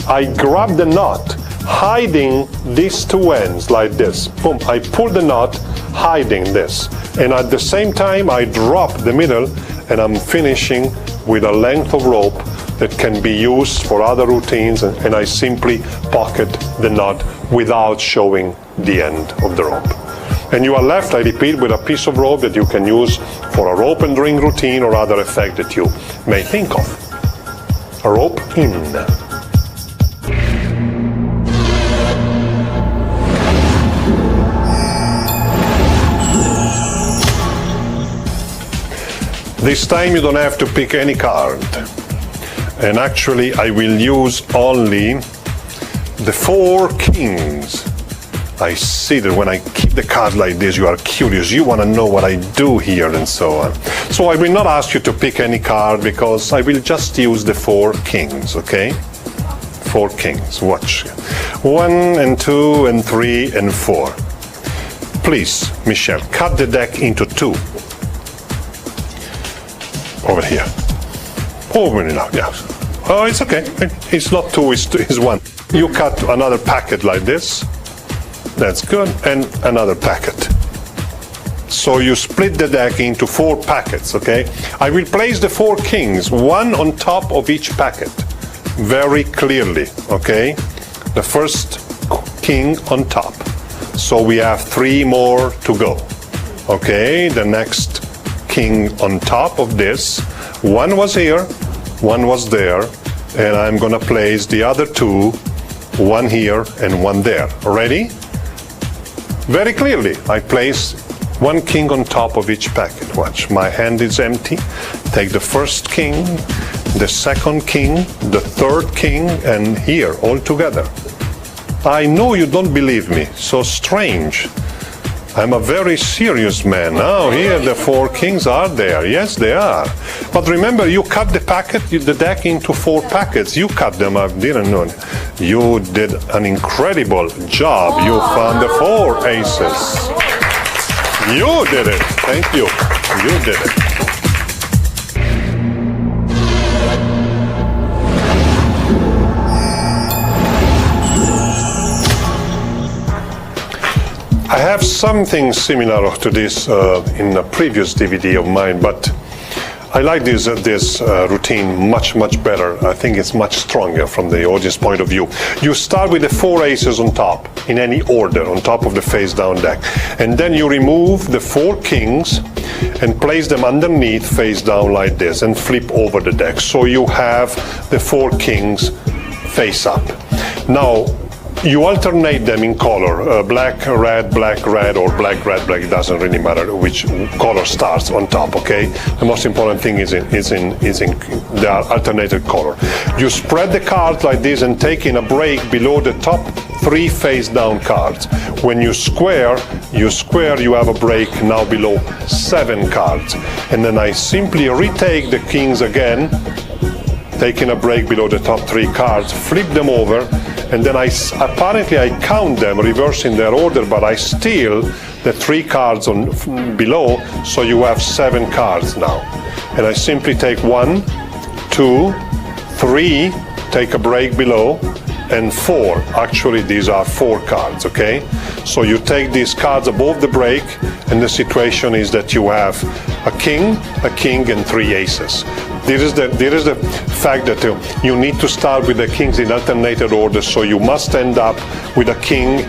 I grab the knot hiding these two ends like this. Boom, I pull the knot, hiding this. And at the same time, I drop the middle, and I'm finishing with a length of rope that can be used for other routines, and I simply pocket the knot without showing the end of the rope. And you are left, I repeat, with a piece of rope that you can use for a rope and ring routine or other effect that you may think of. A rope in. This time you don't have to pick any card. And actually I will use only the 4 kings. I see that when I keep the card like this, you are curious. You want to know what I do here and so on. So I will not ask you to pick any card because I will just use the 4 kings, okay? 4 kings, watch. 1 and 2 and 3 and 4. Please, Michelle, cut the deck into 2. Over here. Over now, yes. Oh, it's okay. It's not 2, it's 1. You cut another packet like this. That's good. And another packet. So you split the deck into 4 packets, okay? I will place the 4 kings, 1 on top of each packet, very clearly, okay? The first king on top. So we have 3 more to go, okay? The next king on top of this. 1 was here, 1 was there, and I'm gonna place the other 2, 1 here and 1 there. Ready? Very clearly, I place 1 king on top of each packet. Watch, my hand is empty. Take the first king, the second king, the third king, and here, all together. I know you don't believe me, so strange. I'm a very serious man. Now here the 4 kings are there. Yes, they are. But remember, you cut the packet, the deck into 4 packets. You cut them. I didn't know. You did an incredible job. You found the 4 aces. You did it. Thank you. You did it. I have something similar to this in a previous DVD of mine, but I like this routine much better. I think it's much stronger from the audience point of view. You start with the 4 aces on top, in any order, on top of the face down deck. And then you remove the 4 kings and place them underneath face down like this and flip over the deck. So you have the 4 kings face up. Now, you alternate them in color, black, red, or black, red, black. It doesn't really matter which color starts on top, okay? The most important thing is in the alternated color. You spread the cards like this and take in a break below the top 3 face down cards. When you square, you have a break now below 7 cards. And then I simply retake the kings again, taking a break below the top 3 cards, flip them over, and then apparently I count them, reversing their order, but I steal the 3 cards on below, so you have 7 cards now. And I simply take 1, 2, 3, take a break below, and 4. Actually, these are 4 cards, okay? So you take these cards above the break, and the situation is that you have a king, and 3 aces. There is the fact that you need to start with the kings in alternated order, so you must end up with a king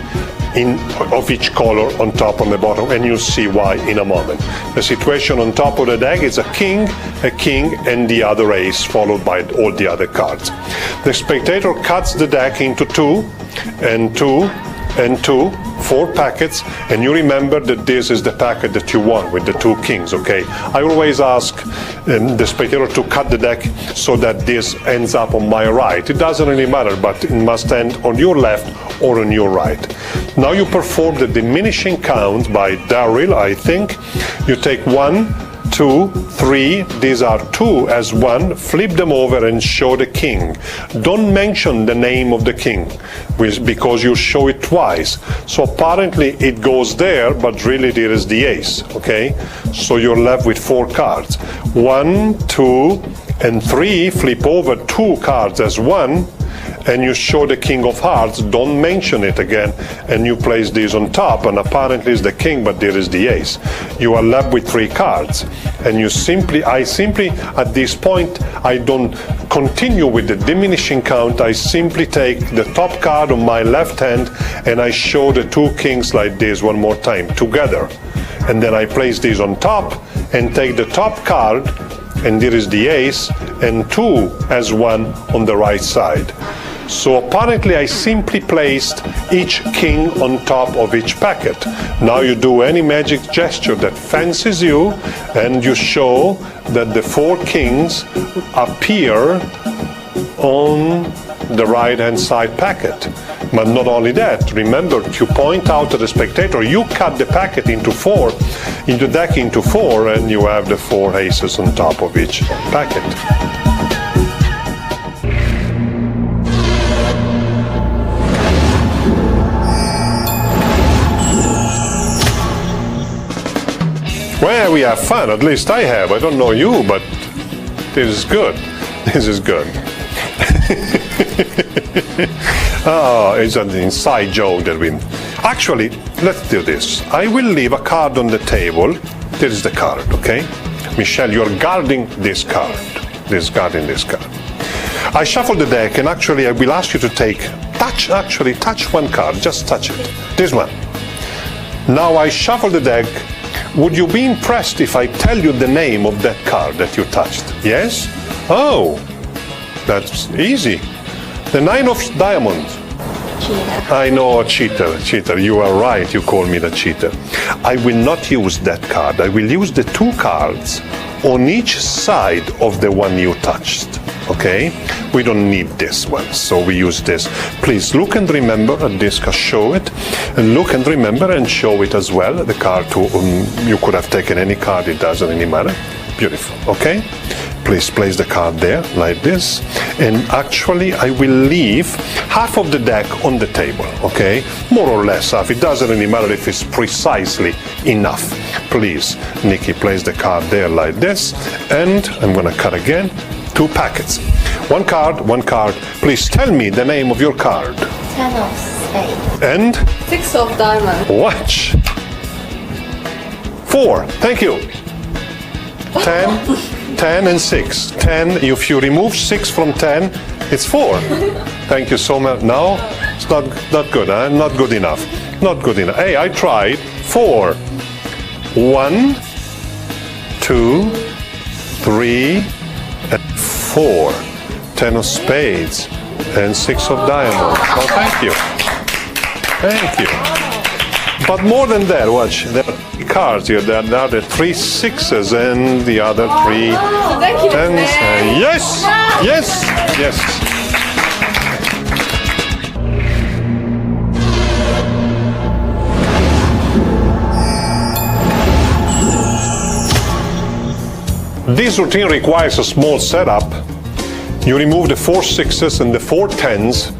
of each color on top, on the bottom, and you'll see why in a moment. The situation on top of the deck is a king, and the other ace, followed by all the other cards. The spectator cuts the deck into 2 and 2 and 2, 4 packets, and you remember that this is the packet that you want with the 2 kings, okay? I always ask the spectator to cut the deck so that this ends up on my right. It doesn't really matter, but it must end on your left or on your right. Now you perform the diminishing count by Daryl, I think. You take 1, 2, 3, these are 2 as 1, flip them over and show the king. Don't mention the name of the king, because you show it twice. So apparently it goes there, but really there is the ace, okay? So you're left with 4 cards. 1, 2, and 3, flip over 2 cards as 1, and you show the king of hearts, don't mention it again, and you place this on top, and apparently it's the king, but there is the ace. You are left with 3 cards, and I simply, at this point, I don't continue with the diminishing count. I simply take the top card on my left hand, and I show the 2 kings like this one more time, together. And then I place this on top, and take the top card, and there is the ace, and 2 as 1 on the right side. So apparently I simply placed each king on top of each packet. Now you do any magic gesture that fancies you, and you show that the 4 kings appear on the right hand side packet. But not only that, remember to point out to the spectator, you cut the packet into 4, into the deck into 4, and you have the 4 aces on top of each packet. Well, we have fun, at least I have. I don't know you, but this is good. This is good. Oh, it's an inside joke that we... Actually, let's do this. I will leave a card on the table. There is the card, okay? Michelle, you're guarding this card. Guarding this card. I shuffle the deck, and actually I will ask you to touch one card. Just touch it. This one. Now I shuffle the deck. Would you be impressed if I tell you the name of that card that you touched? Yes? Oh, that's easy. The 9 of diamonds. Cheater. I know, cheater. You are right, you call me the cheater. I will not use that card. I will use the 2 cards on each side of the one you touched. Okay? We don't need this one, so we use this. Please look and remember at this card, show it, and look and remember and show it as well. The card too, you could have taken any card, it doesn't really matter. Beautiful, okay? Please place the card there, like this. And actually, I will leave half of the deck on the table, okay? More or less half. It doesn't really matter if it's precisely enough. Please, Nikki, place the card there like this. And I'm gonna cut again. 2 packets. One card. Please tell me the name of your card. 10 of spades. And? 6 of diamonds. Watch. 4. Thank you. 10 and 6. 10, if you remove 6 from 10, it's 4. Thank you so much. No, it's not good, huh? Not good enough. Not good enough. Hey, I tried. 4. 1, 2, 3, and 4. 10 of spades and 6 of diamonds. Oh, thank you. Thank you. But more than that, watch. There are 3 cards here. There are the 3 6s and the other 3 10s. Yes! Yes! Yes! This routine requires a small setup. You remove the 4 6s and the 4 10s,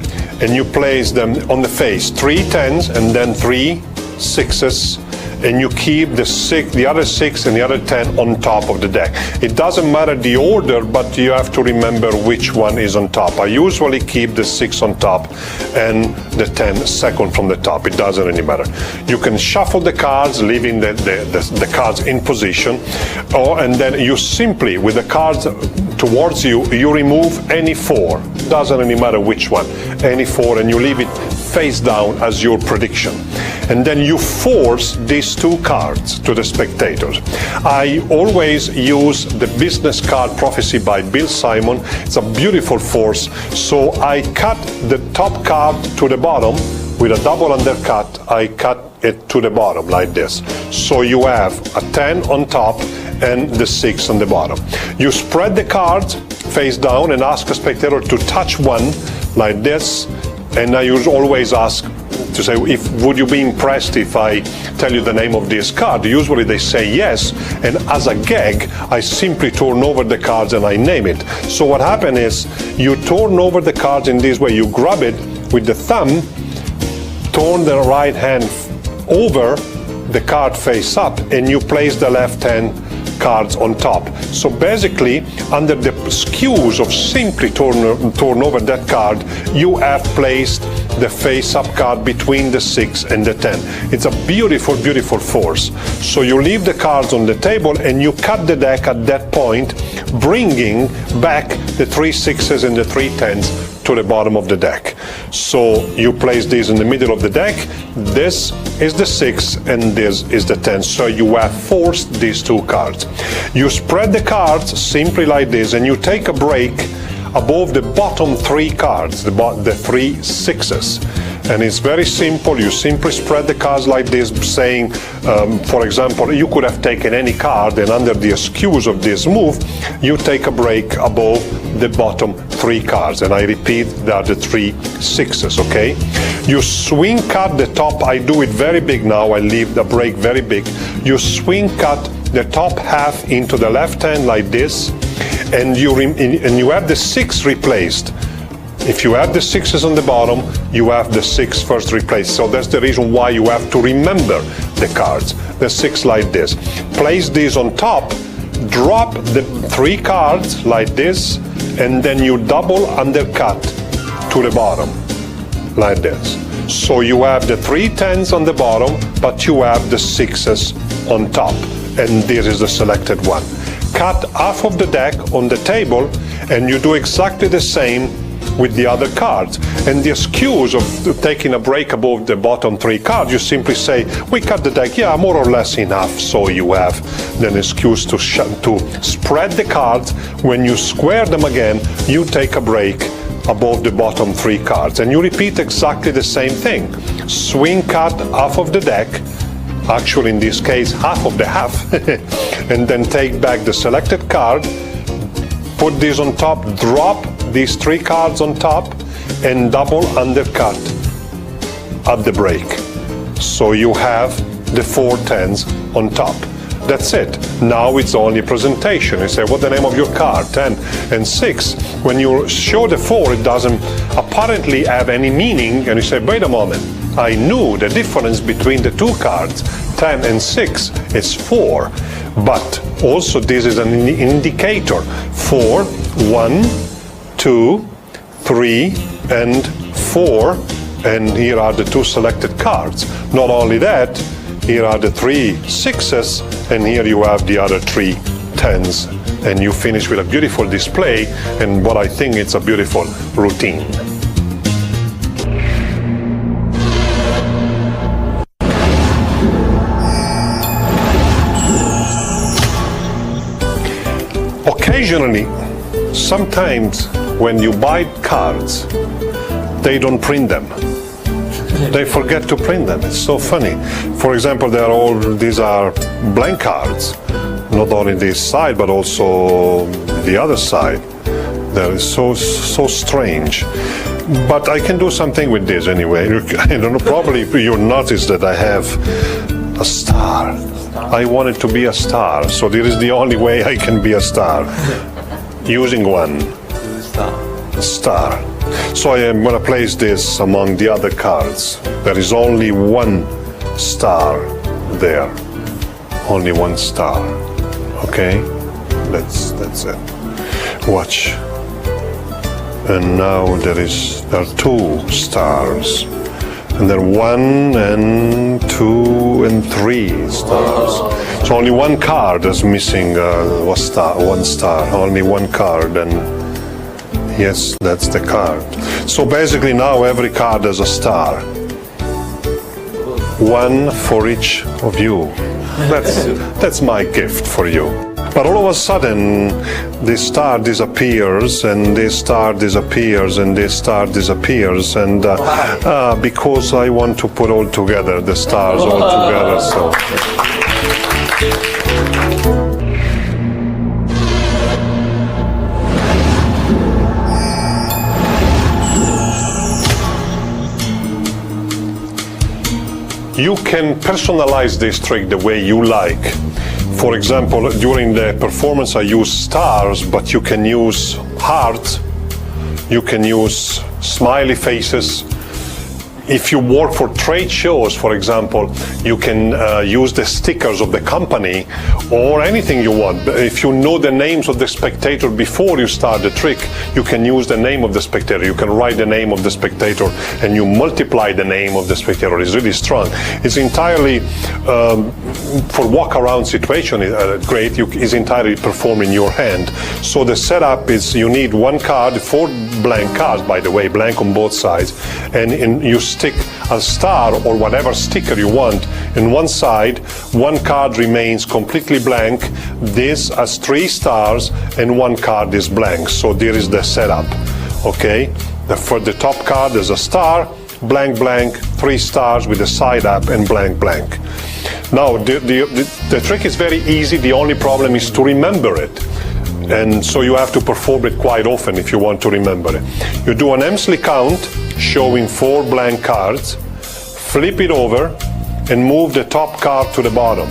and you place them on the face. 3 10s and then 3 6s, and you keep the other 6 and the other 10 on top of the deck. It doesn't matter the order, but you have to remember which one is on top. I usually keep the 6 on top and the 10 second from the top. It doesn't really matter. You can shuffle the cards, leaving the cards in position, and then you simply, with the cards towards you, you remove any 4. Doesn't really matter which one. Any 4, and you leave it face down as your prediction. And then you force these 2 cards to the spectators. I always use the business card Prophecy by Bill Simon. It's a beautiful force. So I cut the top card to the bottom with a double undercut. I cut it to the bottom like this. So you have a 10 on top and the 6 on the bottom. You spread the cards face down and ask a spectator to touch one like this. And I always ask to say, would you be impressed if I tell you the name of this card? Usually they say yes, and as a gag, I simply turn over the cards and I name it. So what happens is, you turn over the cards in this way, you grab it with the thumb, turn the right hand over the card face up, and you place the left hand cards on top. So basically, under the excuse of simply turn over that card, you have placed the face-up card between the 6 and the 10. It's a beautiful, beautiful force. So you leave the cards on the table and you cut the deck at that point, bringing back the 3 6s and the 3 10s to the bottom of the deck. So you place these in the middle of the deck. This is the 6 and this is the 10. So you have forced these 2 cards. You spread the cards simply like this and you take a break above the bottom 3 cards, the 3 6s. And it's very simple. You simply spread the cards like this, saying, for example, you could have taken any card, and under the excuse of this move, you take a break above the bottom 3 cards. And I repeat, they are the 3 6s, okay? You swing cut the top. I do it very big now. I leave the break very big. You swing cut the top half into the left hand like this, and you have the 6 replaced. If you have the 6s on the bottom, you have the 6 first replaced. So that's the reason why you have to remember the cards. The 6 like this. Place these on top, drop the 3 cards like this, and then you double undercut to the bottom, like this. So you have the 3 10s on the bottom, but you have the 6s on top. And this is the selected one. Cut half of the deck on the table, and you do exactly the same with the other cards. And the excuse of taking a break above the bottom 3 cards, you simply say, we cut the deck, yeah, more or less enough. So you have an excuse to spread the cards. When you square them again, you take a break above the bottom 3 cards. And you repeat exactly the same thing. Swing cut half of the deck, actually in this case half of the half, and then take back the selected card, put this on top, drop these 3 cards on top, and double undercut at the break. So you have the 4 10s on top. That's it. Now it's only presentation. You say, what's the name of your card? 10 and 6. When you show the 4, it doesn't apparently have any meaning, and you say, wait a moment, I knew the difference between the 2 cards, 10 and 6, is 4. But also this is an indicator for 1, 2, 3, and 4, and here are the 2 selected cards. Not only that, here are the 3 6s, and here you have the other 3 10s, and you finish with a beautiful display, and what I think it's a beautiful routine. Occasionally, sometimes when you buy cards, they don't print them. They forget to print them. It's so funny. For example, these are blank cards, not only this side but also the other side. That is so strange. But I can do something with this anyway. I don't know. Probably you noticed that I have a star. I want it to be a star, so this is the only way I can be a star. Using one. Star. So I am going to place this among the other cards. There is only one star there. Only one star. Okay? That's it. Watch. And now there are 2 stars. And there are 1 and 2 and 3 stars. So only one card is missing one star. Only one card, and yes, that's the card. So basically now every card has a star. 1 for each of you. That's my gift for you. But all of a sudden, this star disappears, and this star disappears, and this star disappears, and because I want to put all together, the stars all together, so. You can personalize this trick the way you like. For example, during the performance I use stars, but you can use hearts, you can use smiley faces, if you work for trade shows, for example, you can use the stickers of the company or anything you want. If you know the names of the spectator before you start the trick, you can use the name of the spectator. You can write the name of the spectator and you multiply the name of the spectator. It's really strong. It's entirely, for walk-around situation, great. It's entirely performed in your hand. So the setup is you need one card, 4 blank cards, by the way, blank on both sides, and you stick a star or whatever sticker you want in one side. One card remains completely blank. This has 3 stars and one card is blank. So there is the setup. Okay, for the top card there's a star, blank, blank, 3 stars with a side up and blank, blank. Now the trick is very easy. The only problem is to remember it. And so you have to perform it quite often if you want to remember it. You do an Emsley count showing 4 blank cards, flip it over and move the top card to the bottom.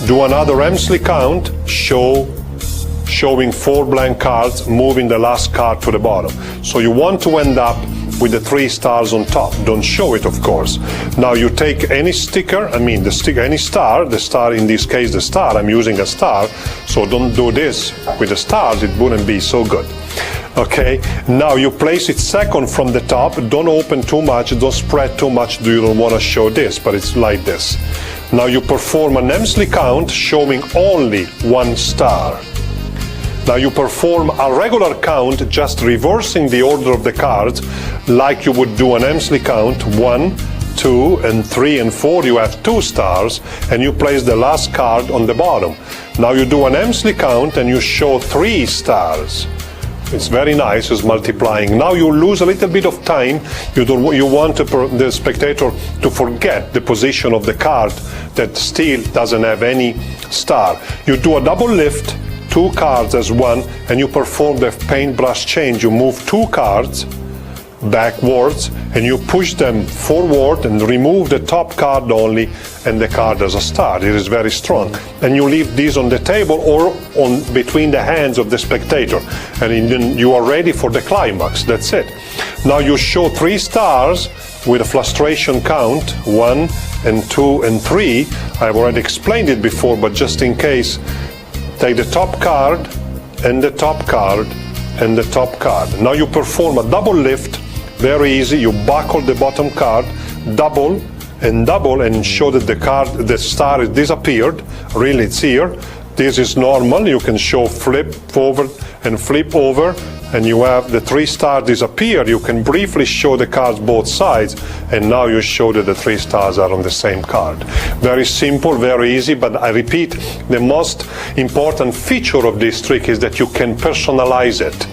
Do another Emsley count showing 4 blank cards, moving the last card to the bottom. So you want to end up with the 3 stars on top. Don't show it, of course. Now you take any sticker, any star, the star in this case, the star, I'm using a star, so don't do this with the stars, it wouldn't be so good. Okay, now you place it second from the top, don't open too much, don't spread too much, you don't want to show this, but it's like this. Now you perform an Emsley count showing only 1 star. Now you perform a regular count, just reversing the order of the cards, like you would do an Emsley count, 1, 2, and 3, and 4, you have 2 stars, and you place the last card on the bottom. Now you do an Emsley count and you show 3 stars. It's very nice, it's multiplying. Now you lose a little bit of time. You want the spectator to forget the position of the card that still doesn't have any star. You do a double lift, 2 cards as one, and you perform the paintbrush change. You move 2 cards backwards and you push them forward and remove the top card only, and the card has a star. It is very strong. And you leave these on the table or on between the hands of the spectator, and then you are ready for the climax. That's it. Now you show 3 stars with a frustration count, 1 and 2 and 3. I've already explained it before, but just in case, take the top card and the top card and the top card. Now you perform a double lift, very easy. You buckle the bottom card, double and show that the star has disappeared. Really, it's here. This is normal. You can show flip forward and flip over, and you have the 3 stars disappear. You can briefly show the cards both sides, and now you show that the 3 stars are on the same card. Very simple, very easy, but I repeat, the most important feature of this trick is that you can personalize it,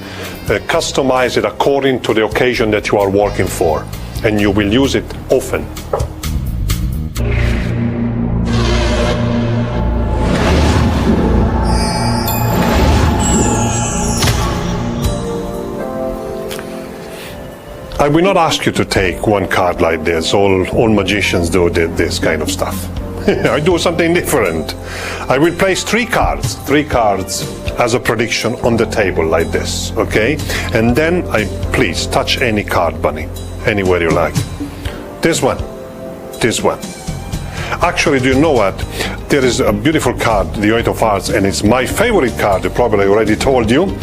customize it according to the occasion that you are working for, and you will use it often. I will not ask you to take one card like this. All magicians do this kind of stuff. I do something different. I will place 3 cards as a prediction on the table like this, okay? And then please touch any card, bunny, anywhere you like. This one. Actually, do you know what? There is a beautiful card, the 8 of Hearts, and it's my favorite card, I probably already told you.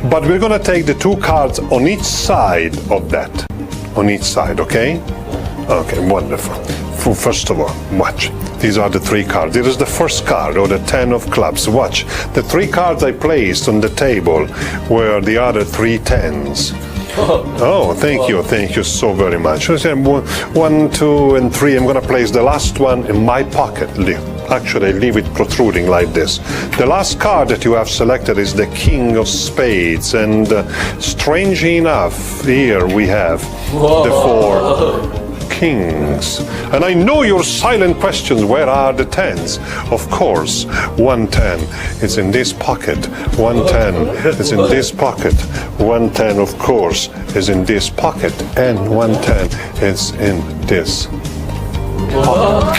But we're going to take the 2 cards on each side of that. On each side, okay? Okay, wonderful. First of all, watch. These are the 3 cards. Here is the first card, or the 10 of clubs. Watch. The 3 cards I placed on the table were the other 3 tens. Oh, thank you so very much. 1, 2, and 3. I'm going to place the last one in my pocket. Actually, I leave it protruding like this. The last card that you have selected is the King of Spades, and strangely enough, here we have the 4 kings. And I know your silent questions, where are the 10s? Of course, 1 10 is in this pocket, 1 10 is in this pocket, 1 10 of course is in this pocket, and 1 10 is in this pocket.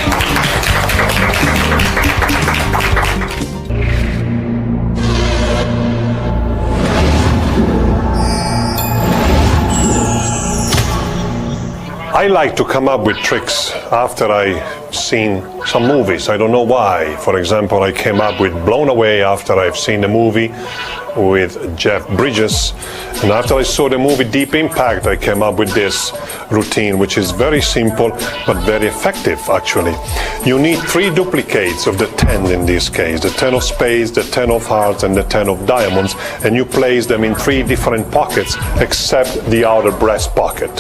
I like to come up with tricks after I've seen some movies. I don't know why. For example, I came up with Blown Away after I've seen the movie with Jeff Bridges. And after I saw the movie Deep Impact, I came up with this routine, which is very simple but very effective, actually. You need 3 duplicates of the 10 in this case, the 10 of spades, the 10 of hearts, and the 10 of diamonds, and you place them in 3 different pockets except the outer breast pocket.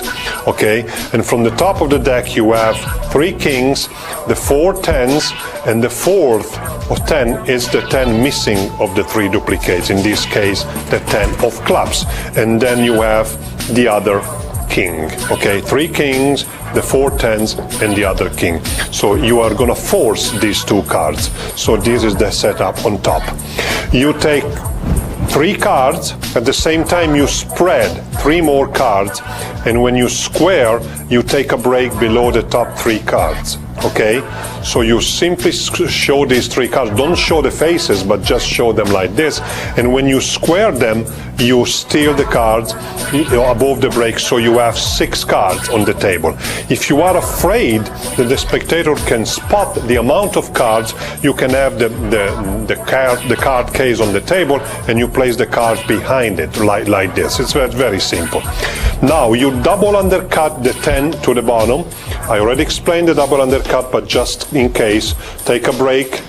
Okay? And from the top of the deck, you have 3 kings, the 4 tens, and the 4th of 10 is the 10 missing of the 3 duplicates, in this case the 10 of clubs, and then you have the other king. Okay, 3 kings, the 4 tens, and the other king. So you are going to force these 2 cards. So this is the setup on top. You take 3 cards, at the same time you spread 3 more cards, and when you square, you take a break below the top 3 cards. Okay, so you simply show these 3 cards. Don't show the faces, but just show them like this. And when you square them, you steal the cards above the break, so you have 6 cards on the table. If you are afraid that the spectator can spot the amount of cards, you can have the card case on the table, and you place the cards behind it like this. It's very simple. Now you double undercut the 10 to the bottom. I already explained the double undercut, but just in case, take a break,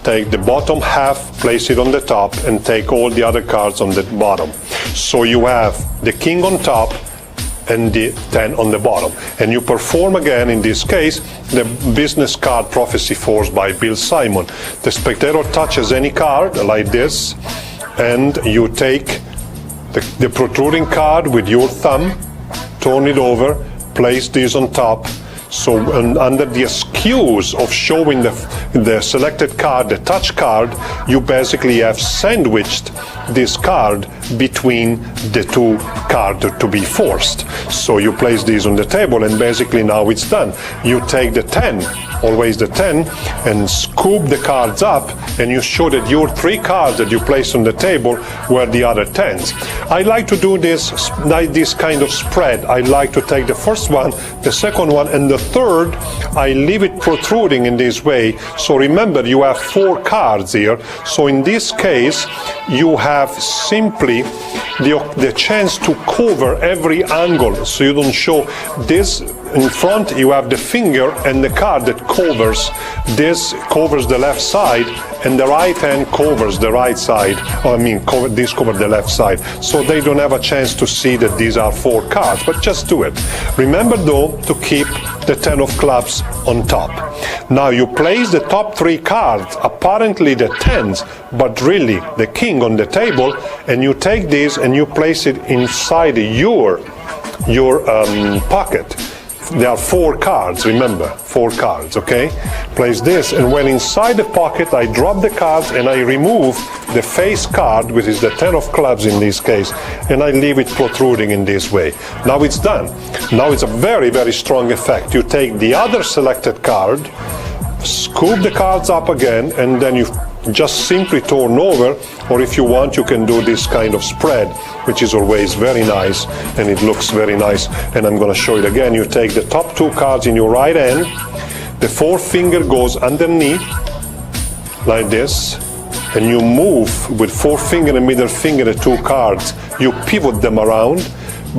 take the bottom half, place it on the top, and take all the other cards on the bottom. So you have the king on top and the 10 on the bottom. And you perform again, in this case, the business card Prophecy Force by Bill Simon. The spectator touches any card like this, and you take the protruding card with your thumb, turn it over, place this on top. So under the excuse of showing the selected card, the touch card, you basically have sandwiched this card between the 2 cards to be forced. So you place these on the table, and basically now it's done. You take the 10, always the 10, and scoop the cards up, and you show that your 3 cards that you place on the table were the other 10s. I like to do this kind of spread. I like to take the first one, the second one, and the third, I leave it protruding in this way. So remember, you have 4 cards here. So in this case, you have simply the chance to cover every angle, so you don't show this. In front you have the finger and the card that covers. This covers the left side, and the right hand covers the right side. This covers the left side. So they don't have a chance to see that these are 4 cards, but just do it. Remember though to keep the 10 of clubs on top. Now you place the top 3 cards, apparently the 10s, but really the king on the table, and you take these and you place it inside your pocket. There are 4 cards, remember, 4 cards, okay? Place this, and when inside the pocket, I drop the cards and I remove the face card, which is the 10 of clubs in this case, and I leave it protruding in this way. Now it's done. Now it's a very, very strong effect. You take the other selected card, scoop the cards up again, and then you just simply turn over, or if you want, you can do this kind of spread, which is always very nice, and it looks very nice. And I'm going to show it again. You take the top 2 cards in your right hand, the 4th finger goes underneath like this, and you move with 4th finger and middle finger the 2 cards. You pivot them around,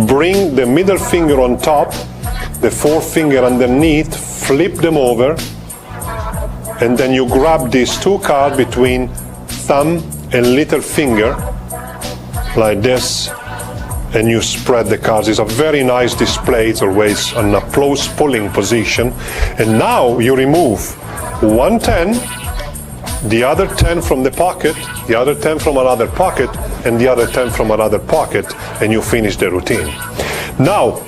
bring the middle finger on top, the 4th finger underneath, flip them over, and then you grab these 2 cards between thumb and little finger like this, and you spread the cards. It's a very nice display. It's always an applause pulling position. And now you remove 1 10, the other 10 from the pocket, the other 10 from another pocket, and the other 10 from another pocket, and you finish the routine. Now,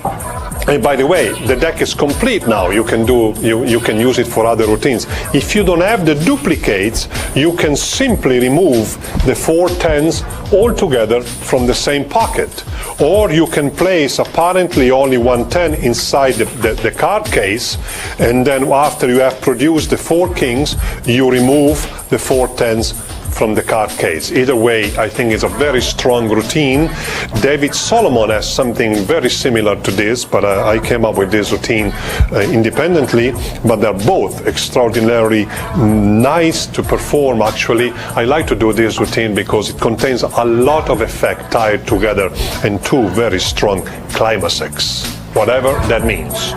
and by the way, the deck is complete now. You can use it for other routines. If you don't have the duplicates, you can simply remove the 4 10s altogether from the same pocket. Or you can place apparently only 1 10 inside the card case, and then after you have produced the 4 kings, you remove the 4 10s from the card case. Either way, I think it's a very strong routine. David Solomon has something very similar to this, but I came up with this routine independently, but they're both extraordinarily nice to perform actually. I like to do this routine because it contains a lot of effect tied together and two very strong climaxes, whatever that means.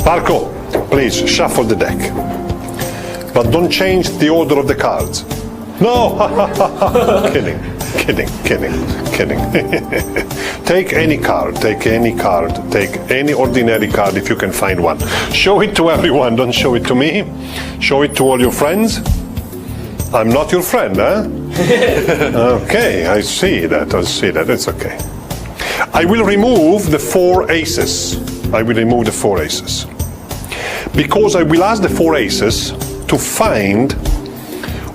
Marco, please shuffle the deck. But don't change the order of the cards. No! Kidding. Take any card, take any ordinary card if you can find one. Show it to everyone, don't show it to me. Show it to all your friends. I'm not your friend, huh? Okay, I see that, it's okay. I will remove the 4 aces. Because I will ask the 4 aces to find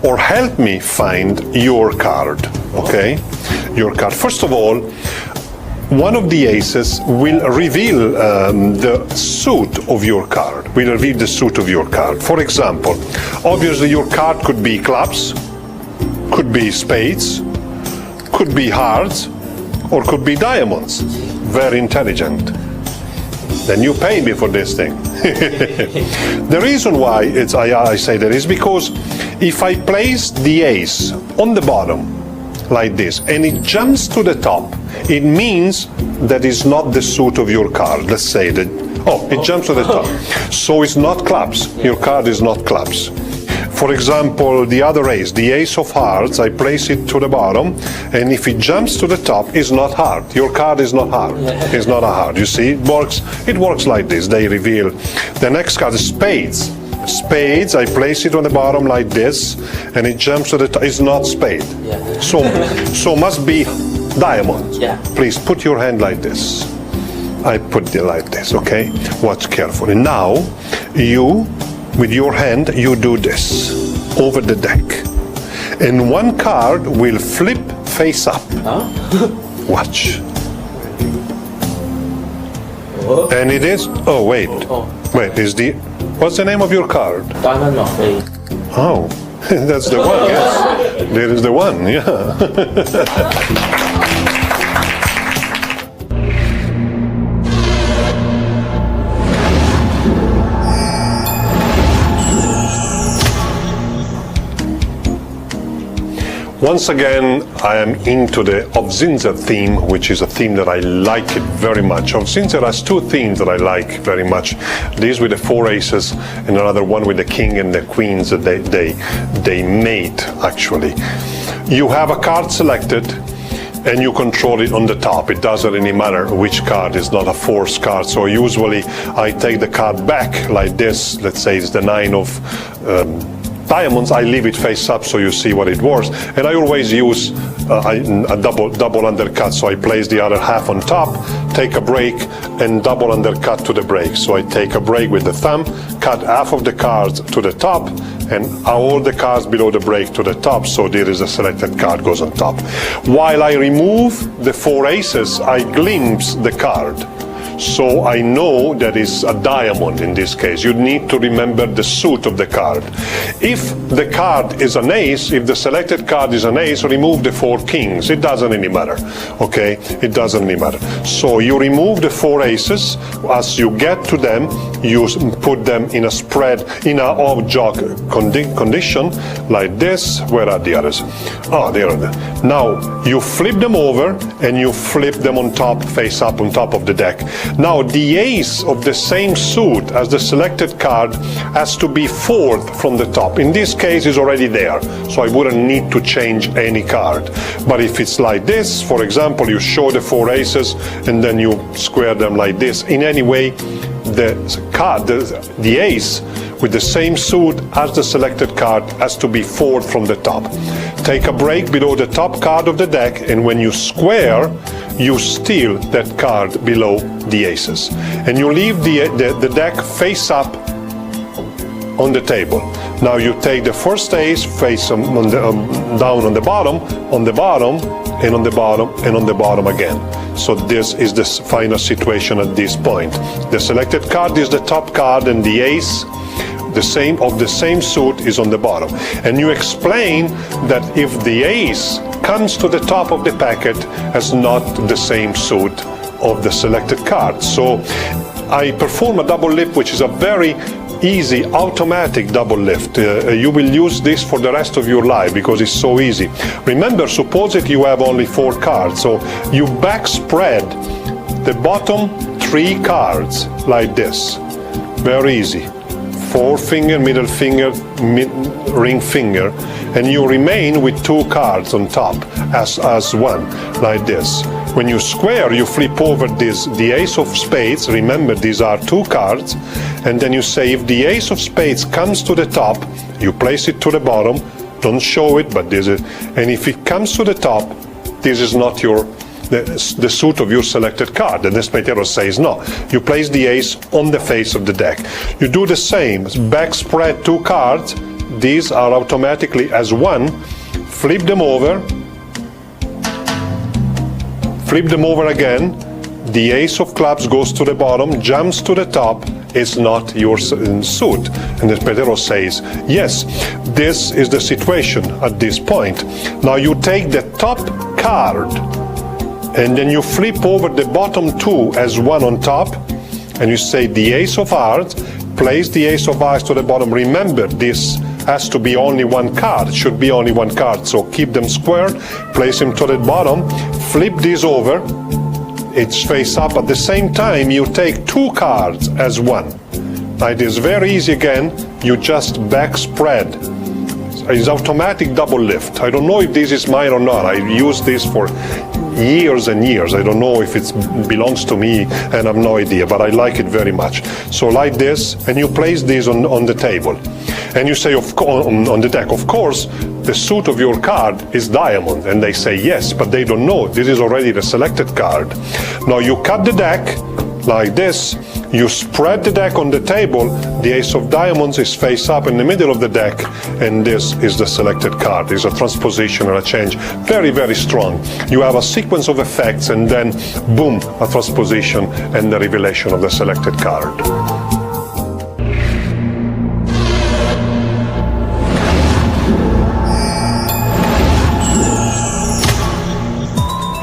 or help me find your card, okay? Your card. First of all, one of the aces will reveal the suit of your card. For example, obviously your card could be clubs, could be spades, could be hearts, or could be diamonds. Very intelligent. Then you pay me for this thing. The reason why I say that is because if I place the ace on the bottom like this and it jumps to the top, it means that it's not the suit of your card. Let's say that, it jumps to the top. So it's not clubs. Your card is not clubs. For example, the other ace, the ace of hearts, I place it to the bottom, and if it jumps to the top, it's not heart. Your card is not heart. It's not a heart. You see, it works like this. They reveal. The next card is spades. Spades, I place it on the bottom like this, and it jumps to the top. It's not spade. So must be diamond. Please put your hand like this. I put it like this, okay? Watch carefully. Now, with your hand, you do this over the deck. And one card will flip face up. Watch. And it is, what's the name of your card? Diamond of Faith. Oh, that's the one, yes. There is the one, yeah. Once again, I am into the Obzinzer theme, which is a theme that I like it very much. Obzinzer has 2 themes that I like very much. This with the 4 aces and another one with the king and the queens that they mate, actually. You have a card selected and you control it on the top. It doesn't really matter which card. Is not a forced card. So usually I take the card back like this. Let's say it's the 9 of diamonds. I leave it face up so you see what it was, and I always use a double undercut. So I place the other half on top, take a break, and double undercut to the break. So I take a break with the thumb, cut half of the cards to the top, and all the cards below the break to the top. So there is a selected card goes on top. While I remove the 4 aces, I glimpse the card. So I know that is a diamond in this case. You need to remember the suit of the card. If the card is an ace, if the selected card is an ace, remove the 4 kings. It doesn't really matter, okay? It doesn't really matter. So you remove the 4 aces. As you get to them, you put them in a spread, in a off-jog condition, like this. Where are the others? Oh, there are they. Now, you flip them over, and you flip them on top, face up on top of the deck. Now, the ace of the same suit as the selected card has to be 4th from the top. In this case, it's already there, so I wouldn't need to change any card. But if it's like this, for example, you show the 4 aces, and then you square them like this. In any way, the ace with the same suit as the selected card has to be 4th from the top. Take a break below the top card of the deck, and when you square, you steal that card below the aces. And you leave the deck face up on the table. Now you take the first ace, face down on the bottom, and on the bottom, and on the bottom again. So this is the final situation at this point. The selected card is the top card, and the ace the same suit is on the bottom. And you explain that if the ace comes to the top of the packet as not the same suit of the selected card. So I perform a double lift, which is a very easy automatic double lift. You will use this for the rest of your life because it's so easy. Remember, suppose that you have only 4 cards, so you back spread the bottom 3 cards like this. Very easy. 4 finger, middle finger, ring finger, and you remain with 2 cards on top as one, like this. When you square, you flip over the ace of spades. Remember, these are 2 cards, and then you say if the ace of spades comes to the top, you place it to the bottom. Don't show it, but this is, and if it comes to the top, this is not the suit of your selected card. And the spectator says no. You place the ace on the face of the deck. You do the same. Back spread 2 cards. These are automatically as one. Flip them over. Flip them over again. The ace of clubs goes to the bottom, jumps to the top. It's not your suit. And the spectator says yes. This is the situation at this point. Now you take the top card, and then you flip over the bottom 2 as one on top, and you say the ace of hearts, place the ace of hearts to the bottom. Remember, this has to be only 1 card, it should be only 1 card, so keep them squared, place them to the bottom, flip this over, it's face up. At the same time, you take 2 cards as one. It is very easy again, you just back spread. It's automatic double lift. I don't know if this is mine or not. I use this for years and years. I don't know if it belongs to me, and I have no idea, but I like it very much. So like this, and you place this on the table. And you say, on the deck, of course, the suit of your card is diamond. And they say yes, but they don't know. This is already the selected card. Now you cut the deck like this. You spread the deck on the table, the ace of diamonds is face up in the middle of the deck, and this is the selected card. It's a transposition or a change. Very, very strong. You have a sequence of effects, and then, boom, a transposition and the revelation of the selected card.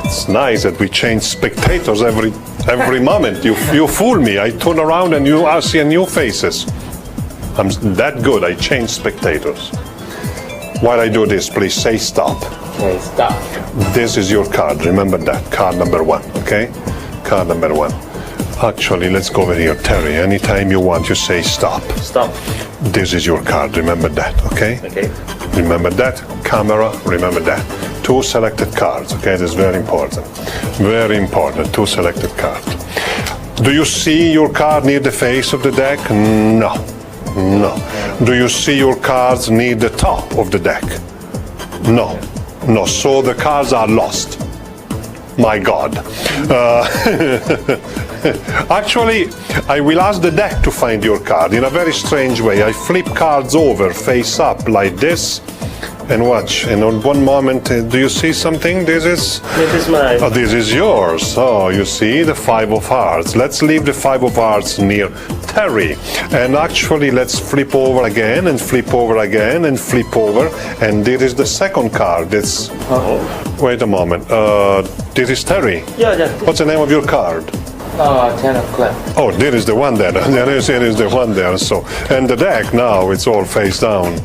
It's nice that we change spectators every moment. You fool me. I turn around and I see new faces. I'm that good. I change spectators. While I do this, please say stop. Okay, stop. This is your card. Remember that. Card number 1. Okay? Card number 1. Actually, let's go over here. Terry, anytime you want, you say stop. Stop. This is your card. Remember that. Okay? Okay. Remember that. Camera, remember that. 2 selected cards. Okay? This is very important. Very important. 2 selected cards. Do you see your card near the face of the deck? No. No. Do you see your cards near the top of the deck? No. No. So the cards are lost. My God. Actually, I will ask the deck to find your card in a very strange way. I flip cards over, face up, like this, and watch. And on one moment, do you see something? This is mine. Oh, this is yours. Oh, you see the 5 of hearts. Let's leave the 5 of hearts near Terry. And actually, let's flip over again, and flip over again, and flip over. And this is the second card. It's. Wait a moment. This is Terry. Yeah. What's the name of your card? 10 of clubs. Oh, there is the one there. There is the one there. So, and the deck now, it's all face down.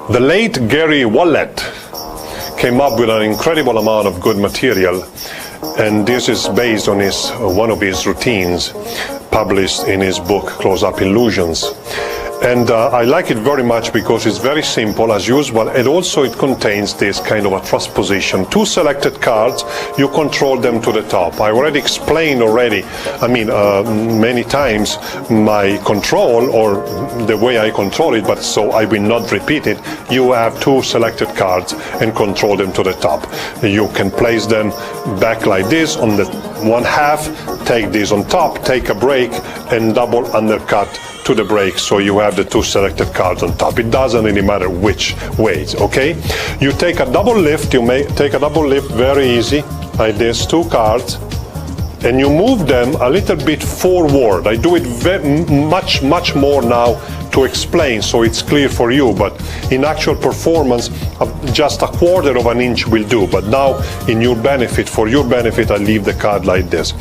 The late Gary Wallet came up with an incredible amount of good material, and this is based on one of his routines published in his book Close-Up Illusions. And I like it very much because it's very simple as usual, and also it contains this kind of a trust position. Two selected cards, you control them to the top. I already explained many times my control or the way I control it, but so I will not repeat it. You have two selected cards and control them to the top. You can place them back like this on the one half, take this on top, take a break and double undercut to the break, so you have the two selected cards on top. It doesn't really matter which ways, okay? You take a double lift, you may take a double lift very easy, like this, two cards, and you move them a little bit forward. I do it much more now to explain, so it's clear for you, but in actual performance, just a quarter of an inch will do. But now, for your benefit, I leave the card like this.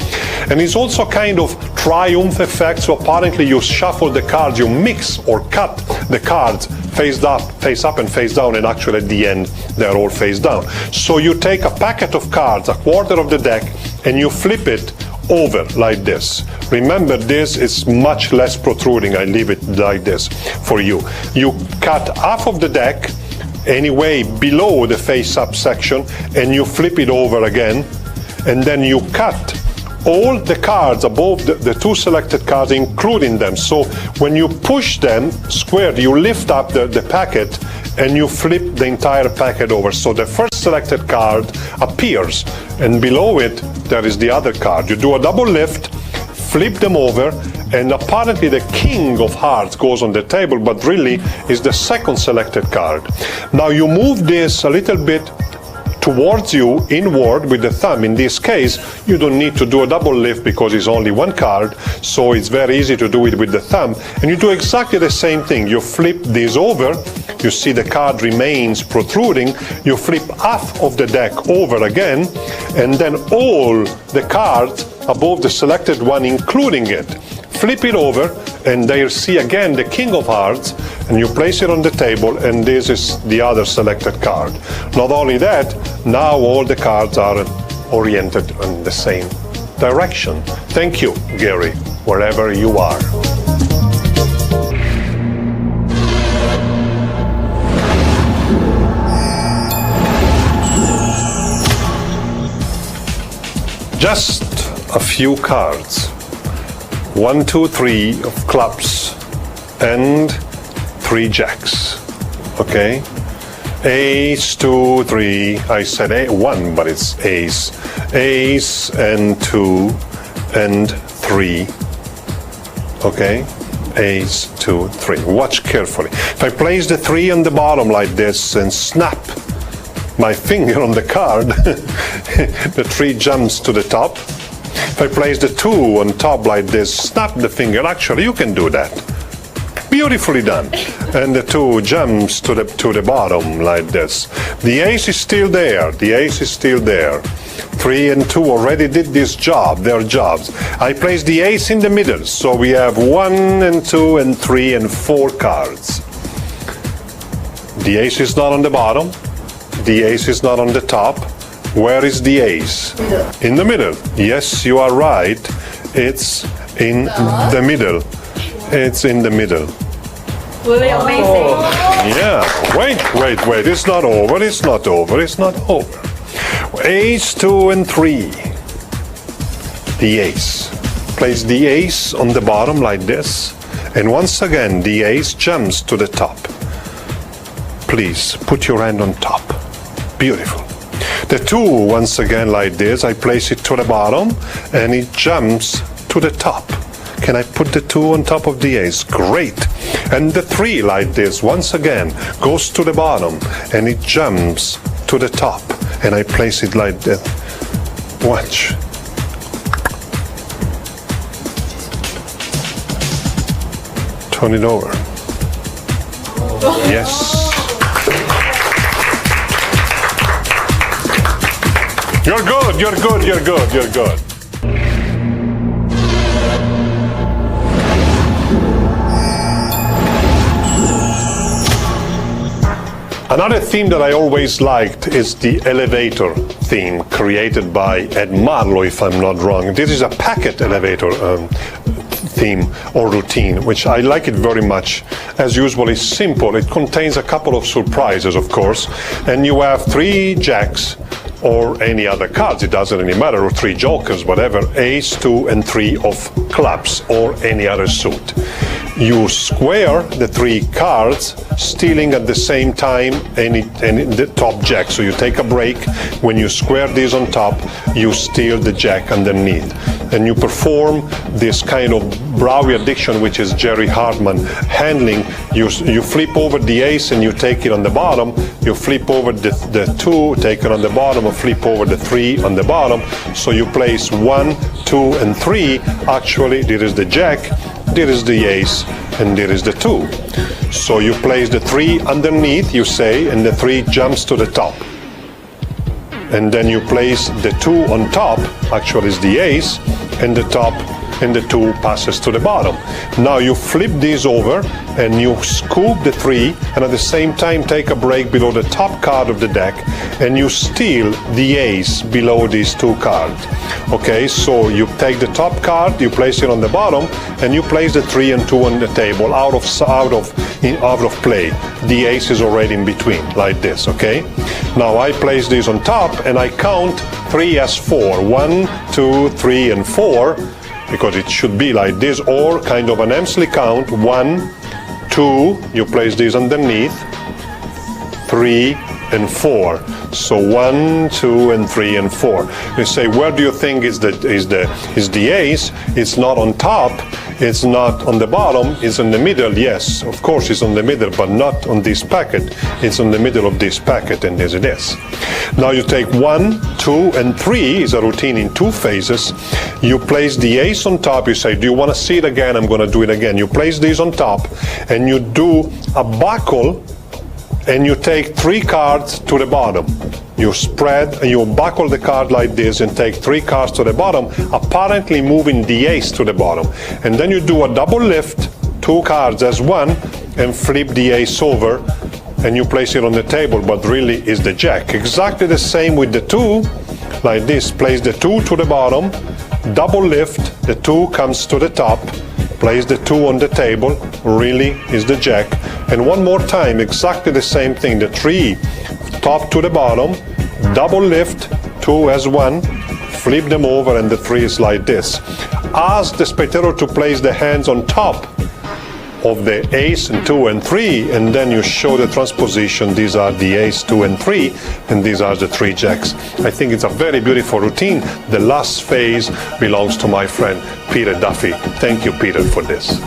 And it's also kind of triumph effect, so apparently you shuffle the cards, you mix or cut the cards face up and face down, and actually at the end, they're all face down. So you take a packet of cards, a quarter of the deck, and you flip it over like this. Remember, this is much less protruding. I leave it like this for you. You cut half of the deck anyway below the face-up section, and you flip it over again, and then you cut all the cards above the two selected cards, including them. So when you push them squared, you lift up the packet and you flip the entire packet over. So the first selected card appears, and below it there is the other card. You do a double lift, flip them over, and apparently the king of hearts goes on the table, but really is the second selected card. Now you move this a little bit towards you inward with the thumb. In this case, you don't need to do a double lift because it's only one card, so it's very easy to do it with the thumb. And you do exactly the same thing. You flip this over, you see the card remains protruding, you flip half of the deck over again, and then all the cards above the selected one, including it, flip it over, and there you see again the king of hearts, and you place it on the table, and this is the other selected card. Not only that, now all the cards are oriented in the same direction. Thank you, Gary, wherever you are. Just a few cards. 1, 2, 3 of clubs and 3 jacks. Okay? Ace, 2, 3. I said 1, but it's ace. Ace and 2 and 3. Okay? Ace, 2, 3. Watch carefully. If I place the 3 on the bottom like this and snap my finger on the card, the 3 jumps to the top. If I place the 2 on top like this, snap the finger. Actually, you can do that. Beautifully done. And the 2 jumps to the bottom like this. The ace is still there. The ace is still there. 3 and 2 already did this job, their jobs. I place the ace in the middle, so we have 1 and 2 and 3 and 4 cards. The ace is not on the bottom. The ace is not on the top. Where is the ace? Middle. In the middle. Yes, you are right. It's in the middle. It's in the middle. Really amazing. Yeah. Wait. It's not over. It's not over. It's not over. Ace, 2 and 3. The ace. Place the ace on the bottom like this. And once again, the ace jumps to the top. Please put your hand on top. Beautiful. The 2, once again like this, I place it to the bottom and it jumps to the top. Can I put the 2 on top of the ace? Great. And the 3 like this, once again, goes to the bottom and it jumps to the top. And I place it like that. Watch. Turn it over. Yes. You're good, you're good, you're good, you're good. Another theme that I always liked is the elevator theme created by Ed Marlowe, if I'm not wrong. This is a packet elevator theme or routine, which I like it very much. As usual, it's simple. It contains a couple of surprises, of course, and you have 3 jacks or any other cards, it doesn't really matter, or 3 jokers, whatever, ace, 2, and 3 of clubs, or any other suit. You square the 3 cards, stealing at the same time any the top jack. So you take a break. When you square these on top, you steal the jack underneath. And you perform this kind of Browy addiction, which is Jerry Hartman handling. You flip over the ace and you take it on the bottom. You flip over the 2, take it on the bottom, or flip over the 3 on the bottom. So you place 1, 2, and 3. Actually, there is the jack, there is the ace, and there is the 2. So you place the 3 underneath, you say, and the 3 jumps to the top. And then you place the 2 on top, actually is the ace, and the top, and the 2 passes to the bottom. Now you flip these over and you scoop the 3, and at the same time take a break below the top card of the deck, and you steal the ace below these 2 cards. Okay, so you take the top card, you place it on the bottom, and you place the 3 and 2 on the table out of play. The ace is already in between, like this. Okay. Now I place these on top and I count 3 as 4. 1, 2, 3, and 4. Because it should be like this, or kind of an Emsley count. 1, 2, you place these underneath, 3, and 4. So 1, 2, and 3, and 4. You say, where do you think is the ace? It's not on top, it's not on the bottom, it's in the middle. Yes, of course it's on the middle, but not on this packet. It's on the middle of this packet, and as it is. Now you take 1, 2, and 3 is a routine in 2 phases. You place the ace on top. You say, do you want to see it again? I'm going to do it again. You place these on top, and you do a buckle, and you take 3 cards to the bottom. You spread and you buckle the card like this and take 3 cards to the bottom, apparently moving the ace to the bottom. And then you do a double lift, 2 cards as 1, and flip the ace over, and you place it on the table, but really is the jack. Exactly the same with the 2, like this. Place the 2 to the bottom, double lift, the 2 comes to the top, place the 2 on the table, really is the jack. And one more time, exactly the same thing. The 3 top to the bottom, double lift, 2 as 1, flip them over, and the 3 is like this. Ask the spectator to place the hands on top of the ace and 2 and 3, and then you show the transposition. These are the ace, 2, and 3, and these are the 3 jacks. I think it's a very beautiful routine. The last phase belongs to my friend Peter Duffy. Thank you, Peter, for this.